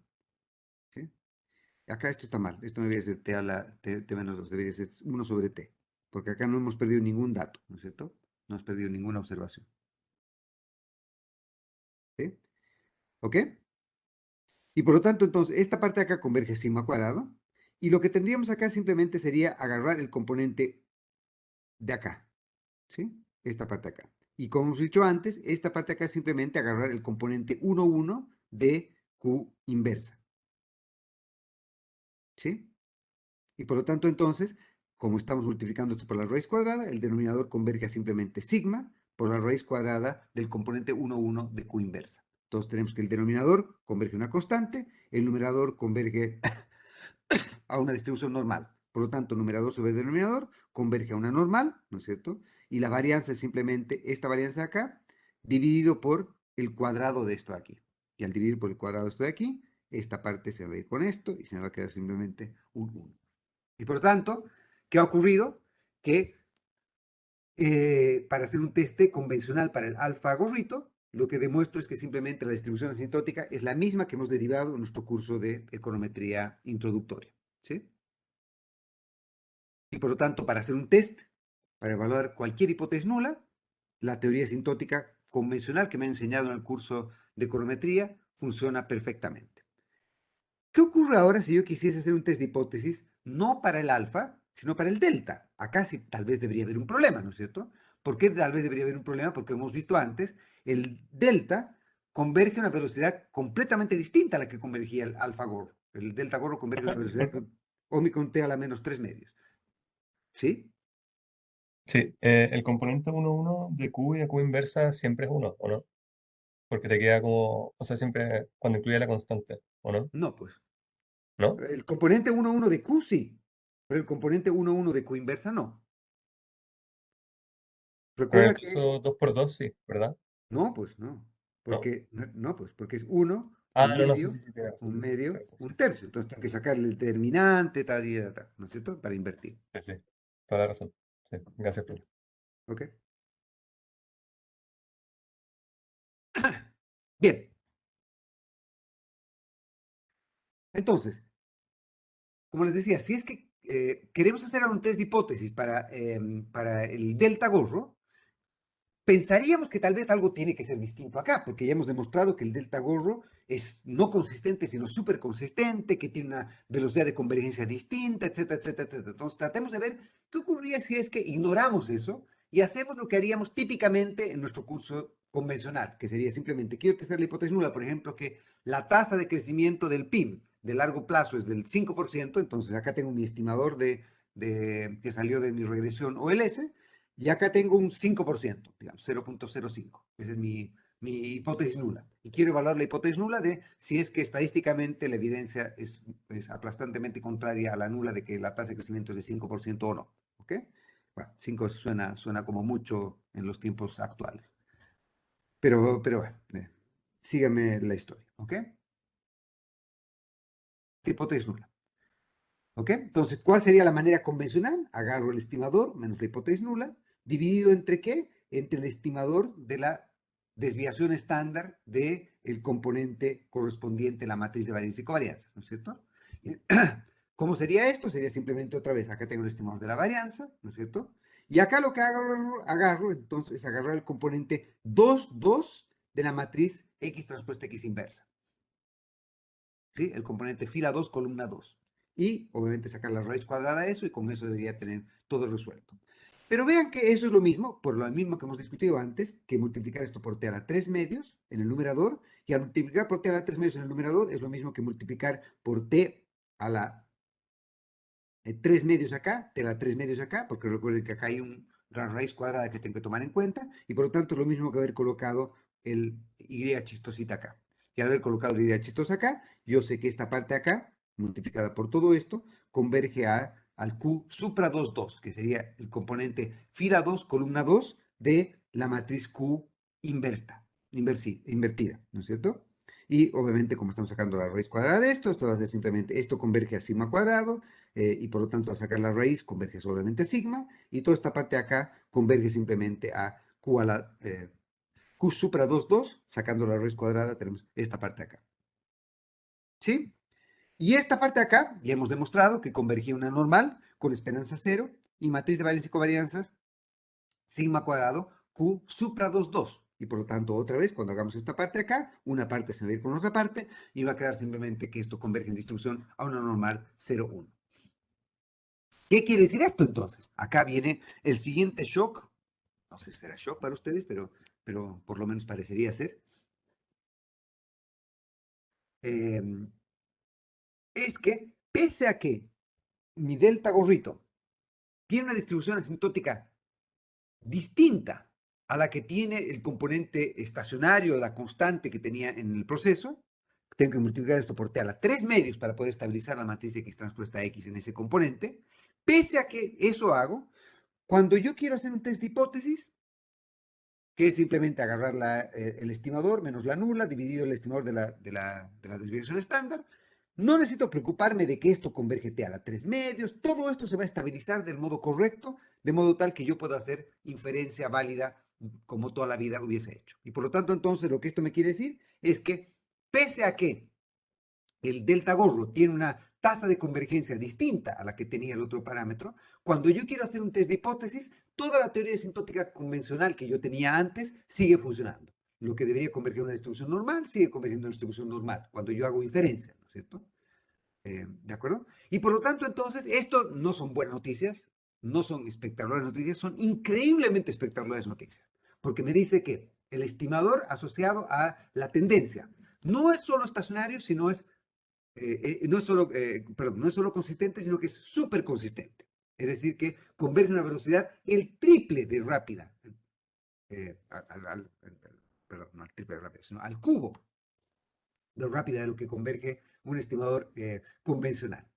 ¿sí? Acá esto está mal, esto no debería ser t, a la, t menos 2, debería ser 1 sobre t, porque acá no hemos perdido ningún dato, ¿no es cierto? No hemos perdido ninguna observación, ¿sí? ¿Ok? Y por lo tanto, entonces, esta parte de acá converge a sigma cuadrado, y lo que tendríamos acá simplemente sería agarrar el componente de acá, ¿sí? Esta parte de acá. Y como hemos dicho antes, esta parte de acá es simplemente agarrar el componente 1, 1 de Q inversa, ¿sí? Y por lo tanto, entonces, como estamos multiplicando esto por la raíz cuadrada, el denominador converge a simplemente sigma por la raíz cuadrada del componente 1, 1 de Q inversa. Entonces tenemos que el denominador converge a una constante, el numerador converge a una distribución normal. Por lo tanto, numerador sobre denominador converge a una normal, ¿no es cierto? Y la varianza es simplemente esta varianza de acá, dividido por el cuadrado de esto de aquí. Y al dividir por el cuadrado de esto de aquí, esta parte se va a ir con esto y se me va a quedar simplemente un 1. Y por lo tanto, ¿qué ha ocurrido? Que para hacer un teste convencional para el alfa gorrito, lo que demuestro es que simplemente la distribución asintótica es la misma que hemos derivado en nuestro curso de econometría introductoria, ¿sí? Y por lo tanto, para hacer un test, para evaluar cualquier hipótesis nula, la teoría asintótica convencional que me han enseñado en el curso de econometría funciona perfectamente. ¿Qué ocurre ahora si yo quisiese hacer un test de hipótesis no para el alfa, sino para el delta? Acá sí tal vez debería haber un problema, ¿no es cierto? ¿Por qué tal vez debería haber un problema? Porque hemos visto antes, el delta converge a una velocidad completamente distinta a la que convergía el alfa gorro. El delta gorro converge a una Ajá, velocidad disculpa. Omicron t a la menos 3 medios. ¿Sí? Sí, el componente 1,1 de Q y de Q inversa siempre es uno, ¿o no? Porque te queda como, o sea, siempre cuando incluye la constante, ¿o no? No, pues. ¿No? El componente 1,1 de Q sí, pero el componente 1,1 de Q inversa no. Pero en Recuerda el que caso 2 por 2 sí, ¿verdad? no, pues no. ¿No? Porque, no, pues, porque es uno, Ah, no, no, sí, sí, sí, un tienes medio, razón, sí, un sí, sí, tercio. Entonces tengo que sacarle el determinante, tal y tal, ¿no es cierto? Para invertir. sí, sí, toda la razón. Sí, gracias por... ¿Ok? Bien. Entonces, como les decía, si es que queremos hacer un test de hipótesis para el delta gorro, pensaríamos que tal vez algo tiene que ser distinto acá, porque ya hemos demostrado que el delta gorro es no consistente, sino súper consistente, que tiene una velocidad de convergencia distinta, etcétera, etcétera, etcétera. Entonces, tratemos de ver qué ocurriría si es que ignoramos eso y hacemos lo que haríamos típicamente en nuestro curso convencional, que sería simplemente, quiero testar la hipótesis nula, por ejemplo, que la tasa de crecimiento del PIB de largo plazo es del 5%, entonces acá tengo mi estimador que salió de mi regresión OLS, y acá tengo un 5%, digamos, 0,05. Esa es mi hipótesis nula. Y quiero evaluar la hipótesis nula de si es que estadísticamente la evidencia es aplastantemente contraria a la nula de que la tasa de crecimiento es de 5% o no. ¿Ok? Bueno, 5 suena como mucho en los tiempos actuales. Pero bueno, síganme la historia. ¿Ok? Hipótesis nula. ¿Ok? Entonces, ¿cuál sería la manera convencional? Agarro el estimador menos la hipótesis nula, dividido entre qué? Entre el estimador de la desviación estándar del componente correspondiente a la matriz de varianza y covarianza, ¿no es cierto? ¿Cómo sería esto? Sería simplemente otra vez, acá tengo el estimador de la varianza, ¿no es cierto? Y acá lo que agarro entonces, es agarrar el componente 2, 2 de la matriz X transpuesta X inversa. ¿Sí? El componente fila 2, columna 2. Y obviamente sacar la raíz cuadrada de eso y con eso debería tener todo resuelto. Pero vean que eso es lo mismo, por lo mismo que hemos discutido antes, que multiplicar esto por t a la 3 medios en el numerador, y al multiplicar por t a la 3 medios en el numerador es lo mismo que multiplicar por t a la 3 medios acá, t a la 3 medios acá, porque recuerden que acá hay una raíz cuadrada que tengo que tomar en cuenta, y por lo tanto es lo mismo que haber colocado el y chistosita acá. Y al haber colocado el y chistosa acá, yo sé que esta parte acá, multiplicada por todo esto, converge al Q supra 2, 2, que sería el componente fila 2, columna 2 de la matriz Q invertida, ¿no es cierto? Y obviamente, como estamos sacando la raíz cuadrada de esto va a ser simplemente, esto converge a sigma cuadrado, y por lo tanto al sacar la raíz converge solamente a sigma, y toda esta parte de acá converge simplemente a Q a la Q supra 2, 2, sacando la raíz cuadrada tenemos esta parte de acá. ¿Sí? Y esta parte de acá, ya hemos demostrado que convergía una normal con esperanza cero y matriz de varianza y covarianzas, sigma cuadrado, Q supra 2, 2. Y por lo tanto, otra vez, cuando hagamos esta parte de acá, una parte se va a ir con otra parte y va a quedar simplemente que esto converge en distribución a una normal 0, 1. ¿Qué quiere decir esto entonces? Acá viene el siguiente shock. No sé si será shock para ustedes, pero por lo menos parecería ser. Eh, es que, pese a que mi delta gorrito tiene una distribución asintótica distinta a la que tiene el componente estacionario, la constante que tenía en el proceso, tengo que multiplicar esto por t a la 3 medios para poder estabilizar la matriz X transpuesta a X en ese componente. Pese a que eso hago, cuando yo quiero hacer un test de hipótesis, que es simplemente agarrar el estimador menos la nula, dividido el estimador de la desviación estándar. No necesito preocuparme de que esto converge a la 3 medios, todo esto se va a estabilizar del modo correcto, de modo tal que yo pueda hacer inferencia válida como toda la vida hubiese hecho. Y por lo tanto, entonces, lo que esto me quiere decir es que, pese a que el delta gorro tiene una tasa de convergencia distinta a la que tenía el otro parámetro, cuando yo quiero hacer un test de hipótesis, toda la teoría asintótica convencional que yo tenía antes sigue funcionando. Lo que debería converger en una distribución normal, sigue convergiendo en una distribución normal, cuando yo hago inferencia, ¿no es cierto? ¿De acuerdo? Y por lo tanto, entonces, esto no son buenas noticias, no son espectaculares noticias, son increíblemente espectaculares noticias, porque me dice que el estimador asociado a la tendencia no es solo estacionario, sino es no es solo, perdón, no es solo consistente, sino que es súper consistente. Es decir, que converge a una velocidad el triple de rápida. Perdón, no al triple de rápida, sino al cubo de rápida de lo que converge un estimador convencional.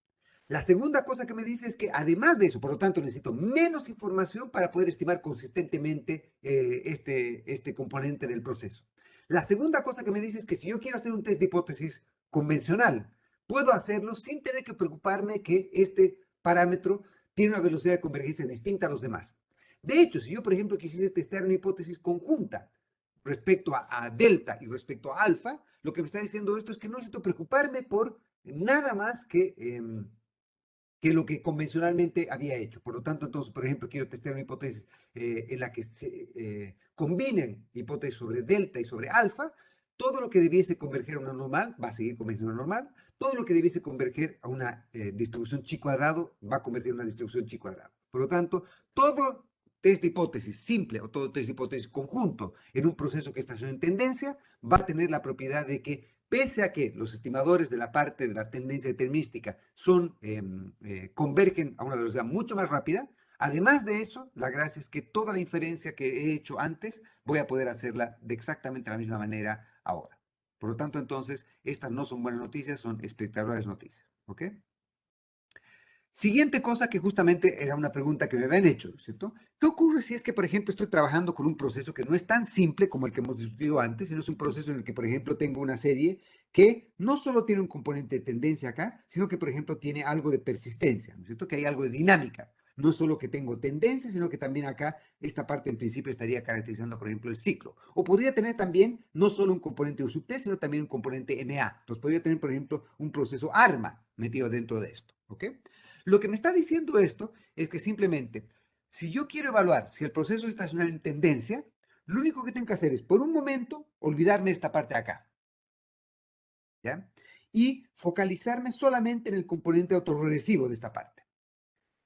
La segunda cosa que me dice es que además de eso, por lo tanto, necesito menos información para poder estimar consistentemente este componente del proceso. La segunda cosa que me dice es que si yo quiero hacer un test de hipótesis convencional, puedo hacerlo sin tener que preocuparme que este parámetro tiene una velocidad de convergencia distinta a los demás. De hecho, si yo, por ejemplo, quisiese testear una hipótesis conjunta respecto a delta y respecto a alfa, lo que me está diciendo esto es que no necesito preocuparme por nada más que lo que convencionalmente había hecho. Por lo tanto, entonces, por ejemplo, quiero testear una hipótesis en la que se combinen hipótesis sobre delta y sobre alfa. Todo lo que debiese converger a una normal va a seguir convergiendo a una normal. Todo lo que debiese converger a una distribución chi cuadrado va a convertir en una distribución chi cuadrado. Por lo tanto, todo test de hipótesis simple o todo test de hipótesis conjunto en un proceso que estaciona en tendencia va a tener la propiedad de que pese a que los estimadores de la parte de la tendencia determinística convergen a una velocidad mucho más rápida, además de eso, la gracia es que toda la inferencia que he hecho antes voy a poder hacerla de exactamente la misma manera ahora. Por lo tanto, entonces, estas no son buenas noticias, son espectaculares noticias. ¿Ok? Siguiente cosa que justamente era una pregunta que me habían hecho, ¿cierto? ¿Qué ocurre si es que, por ejemplo, estoy trabajando con un proceso que no es tan simple como el que hemos discutido antes, sino es un proceso en el que, por ejemplo, tengo una serie que no solo tiene un componente de tendencia acá, sino que, por ejemplo, tiene algo de persistencia, ¿no es cierto? Que hay algo de dinámica. No solo que tengo tendencia, sino que también acá esta parte en principio estaría caracterizando, por ejemplo, el ciclo. O podría tener también no solo un componente U sub T, sino también un componente MA. Entonces podría tener, por ejemplo, un proceso ARMA metido dentro de esto, ¿ok? Lo que me está diciendo esto es que simplemente, si yo quiero evaluar si el proceso está en tendencia, lo único que tengo que hacer es, por un momento, olvidarme de esta parte de acá, ¿ya? Y focalizarme solamente en el componente autorregresivo de esta parte.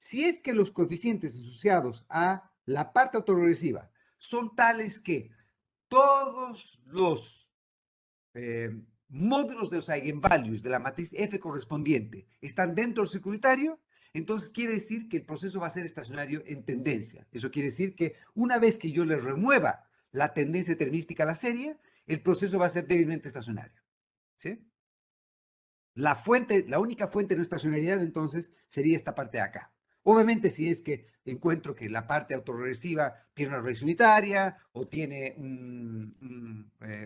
Si es que los coeficientes asociados a la parte autorregresiva son tales que todos los módulos de los eigenvalues de la matriz F correspondiente están dentro del circulitario, entonces quiere decir que el proceso va a ser estacionario en tendencia. Eso quiere decir que una vez que yo le remueva la tendencia determinística a la serie, el proceso va a ser débilmente estacionario. ¿Sí? La única fuente de no estacionariedad entonces sería esta parte de acá. Obviamente, si es que encuentro que la parte autorregresiva tiene una raíz unitaria o tiene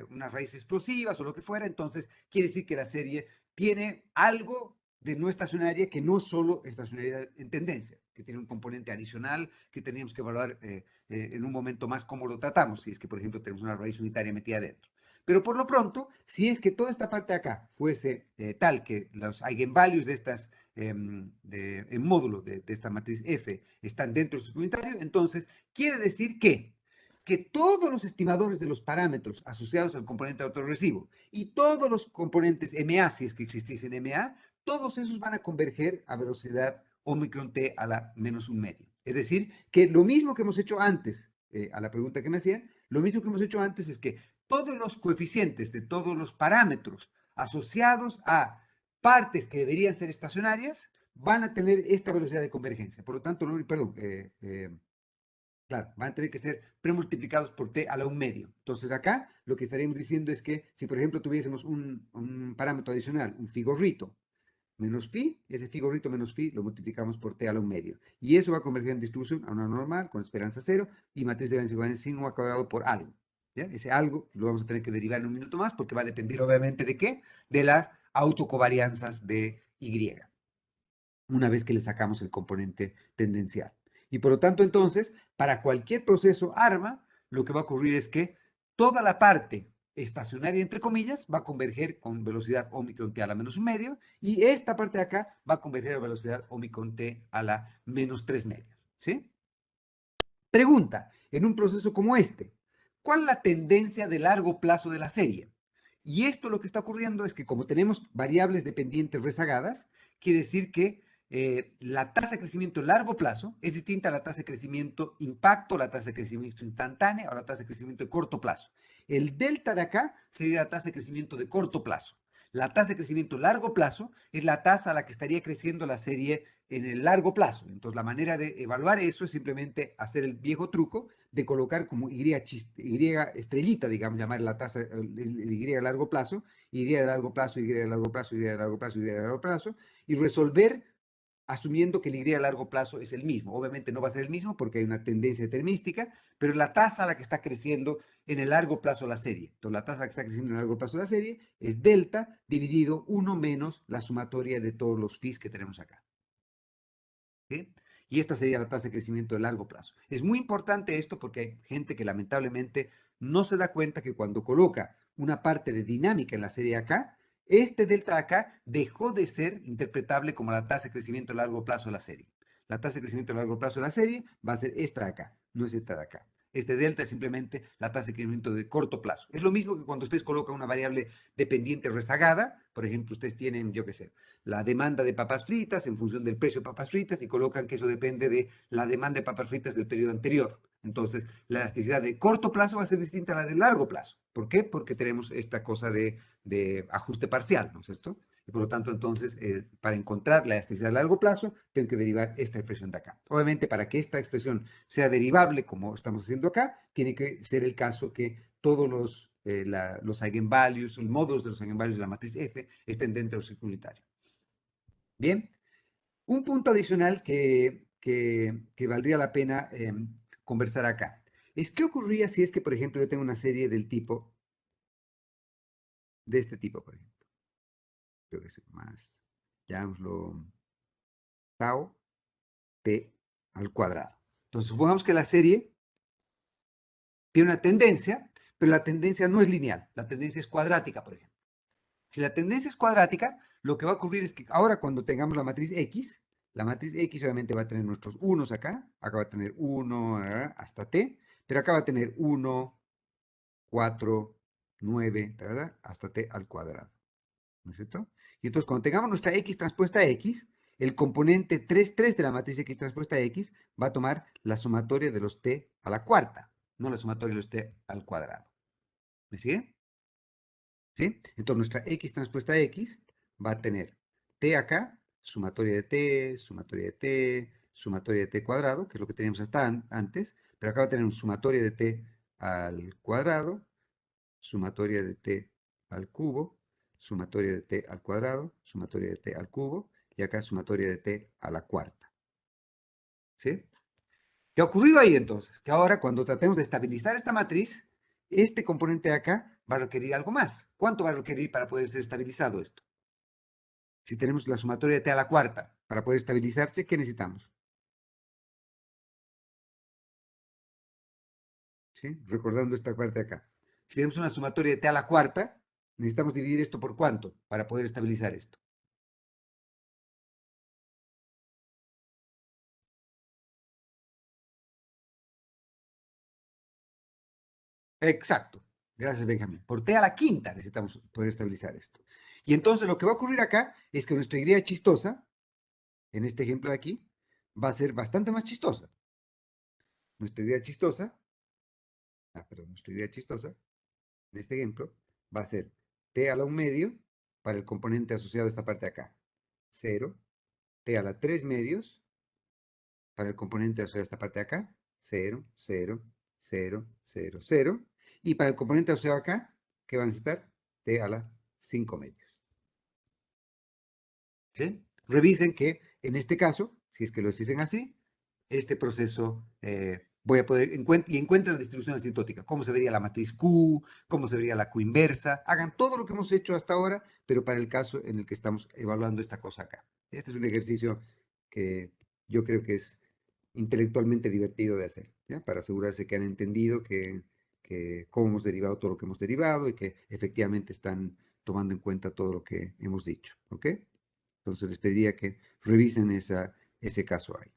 unas raíces explosivas o lo que fuera, entonces quiere decir que la serie tiene algo de no estacionaria que no solo estacionariedad en tendencia, que tiene un componente adicional que teníamos que evaluar en un momento más cómo lo tratamos, si es que, por ejemplo, tenemos una raíz unitaria metida dentro. Pero por lo pronto, si es que toda esta parte de acá fuese tal que los eigenvalues de estas en módulo de esta matriz F están dentro del unitario, entonces quiere decir que todos los estimadores de los parámetros asociados al componente autorregresivo y todos los componentes MA, si es que existiesen MA, todos esos van a converger a velocidad omicron t a la menos un medio. Es decir, que lo mismo que hemos hecho antes, a la pregunta que me hacían, lo mismo que hemos hecho antes es que todos los coeficientes de todos los parámetros asociados a partes que deberían ser estacionarias van a tener esta velocidad de convergencia. Por lo tanto, perdón, claro, van a tener que ser premultiplicados por t a la 1 medio. Entonces acá lo que estaríamos diciendo es que si por ejemplo tuviésemos un parámetro adicional, un figorrito menos phi, ese figorrito menos phi lo multiplicamos por t a la 1 medio. Y eso va a converger en distribución a una normal con esperanza cero y matriz de varianza igual en signo a cuadrado por algo. ¿Ya? Ese algo lo vamos a tener que derivar en un minuto más porque va a depender obviamente de qué? De las autocovarianzas de Y, una vez que le sacamos el componente tendencial. Y por lo tanto entonces, para cualquier proceso ARMA, lo que va a ocurrir es que toda la parte estacionaria, entre comillas, va a converger con velocidad Omicron t a la menos un medio, y esta parte de acá va a converger a velocidad Omicron t a la menos 3 medios, ¿sí? Pregunta, en un proceso como este, ¿cuál es la tendencia de largo plazo de la serie? Y esto lo que está ocurriendo es que como tenemos variables dependientes rezagadas, quiere decir que la tasa de crecimiento a largo plazo es distinta a la tasa de crecimiento impacto, la tasa de crecimiento instantánea o la tasa de crecimiento de corto plazo. El delta de acá sería la tasa de crecimiento de corto plazo. La tasa de crecimiento a largo plazo es la tasa a la que estaría creciendo la serie en el largo plazo. Entonces, la manera de evaluar eso es simplemente hacer el viejo truco de colocar como Y, estrellita, digamos, llamar la tasa, el Y a largo plazo, Y de largo plazo, Y de largo plazo, Y de largo plazo, Y de largo plazo, y resolver asumiendo que el Y a largo plazo es el mismo. Obviamente no va a ser el mismo porque hay una tendencia determinística, pero la tasa a la que está creciendo en el largo plazo la serie. Entonces, la tasa a la que está creciendo en el largo plazo la serie es delta dividido 1 menos la sumatoria de todos los phis que tenemos acá. ¿Sí? Y esta sería la tasa de crecimiento de largo plazo. Es muy importante esto porque hay gente que lamentablemente no se da cuenta que cuando coloca una parte de dinámica en la serie acá, este delta de acá dejó de ser interpretable como la tasa de crecimiento a largo plazo de la serie. La tasa de crecimiento a largo plazo de la serie va a ser esta de acá, no es esta de acá. Este delta es simplemente la tasa de crecimiento de corto plazo. Es lo mismo que cuando ustedes colocan una variable dependiente rezagada, por ejemplo, ustedes tienen, yo qué sé, la demanda de papas fritas en función del precio de papas fritas y colocan que eso depende de la demanda de papas fritas del periodo anterior. Entonces, la elasticidad de corto plazo va a ser distinta a la de largo plazo. ¿Por qué? Porque tenemos esta cosa de ajuste parcial, ¿no es cierto? Y por lo tanto, entonces, para encontrar la elasticidad a largo plazo, tengo que derivar esta expresión de acá. Obviamente, para que esta expresión sea derivable, como estamos haciendo acá, tiene que ser el caso que todos los eigenvalues, los módulos de los eigenvalues de la matriz F estén dentro del círculo unitario. Bien, un punto adicional que valdría la pena conversar acá es qué ocurría si es que, por ejemplo, yo tengo una serie del tipo, de este tipo, por ejemplo. Creo que es más, llamémoslo tau t al cuadrado. Entonces, supongamos que la serie tiene una tendencia, pero la tendencia no es lineal, la tendencia es cuadrática, por ejemplo. Si la tendencia es cuadrática, lo que va a ocurrir es que ahora cuando tengamos la matriz X obviamente va a tener nuestros unos acá va a tener 1 hasta t, pero acá va a tener 1, 4, 9, hasta t al cuadrado. ¿No es cierto? Y entonces cuando tengamos nuestra X transpuesta X, el componente 3, 3 de la matriz X transpuesta X va a tomar la sumatoria de los t a la cuarta, no la sumatoria de los t al cuadrado. ¿Me sigue? ¿Sí? Entonces nuestra X transpuesta X va a tener T acá, sumatoria de T, sumatoria de T, sumatoria de T cuadrado, que es lo que teníamos hasta antes, pero acá va a tener un sumatoria de T al cuadrado, sumatoria de T al cubo, sumatoria de T al cuadrado, sumatoria de T al cubo, y acá sumatoria de T a la cuarta. ¿Sí? ¿Qué ha ocurrido ahí entonces? Que ahora cuando tratemos de estabilizar esta matriz, este componente de acá va a requerir algo más. ¿Cuánto va a requerir para poder ser estabilizado esto? Si tenemos la sumatoria de t a la cuarta para poder estabilizarse, ¿qué necesitamos? ¿Sí? Recordando esta parte de acá. Si tenemos una sumatoria de t a la cuarta, necesitamos dividir esto por cuánto para poder estabilizar esto. Exacto. Gracias, Benjamín. Por t a la quinta necesitamos poder estabilizar esto. Y entonces lo que va a ocurrir acá es que nuestra Y chistosa, en este ejemplo de aquí, va a ser bastante más chistosa. Nuestra idea chistosa, nuestra idea chistosa, en este ejemplo, va a ser t a la 1 medio para el componente asociado a esta parte de acá. 0, t a la 3 medios para el componente asociado a esta parte de acá. 0, 0, 0, 0, 0. Y para el componente asociado acá, ¿qué va a necesitar? T a la 5 medios. ¿Sí? Revisen que en este caso, si es que lo dicen así, este proceso voy a poder, y encuentren la distribución asintótica, cómo se vería la matriz Q, cómo se vería la Q inversa, hagan todo lo que hemos hecho hasta ahora, pero para el caso en el que estamos evaluando esta cosa acá. Este es un ejercicio que yo creo que es intelectualmente divertido de hacer, ¿ya? Para asegurarse que han entendido que cómo hemos derivado todo lo que hemos derivado y que efectivamente están tomando en cuenta todo lo que hemos dicho. ¿Ok? Entonces les pediría que revisen ese caso ahí.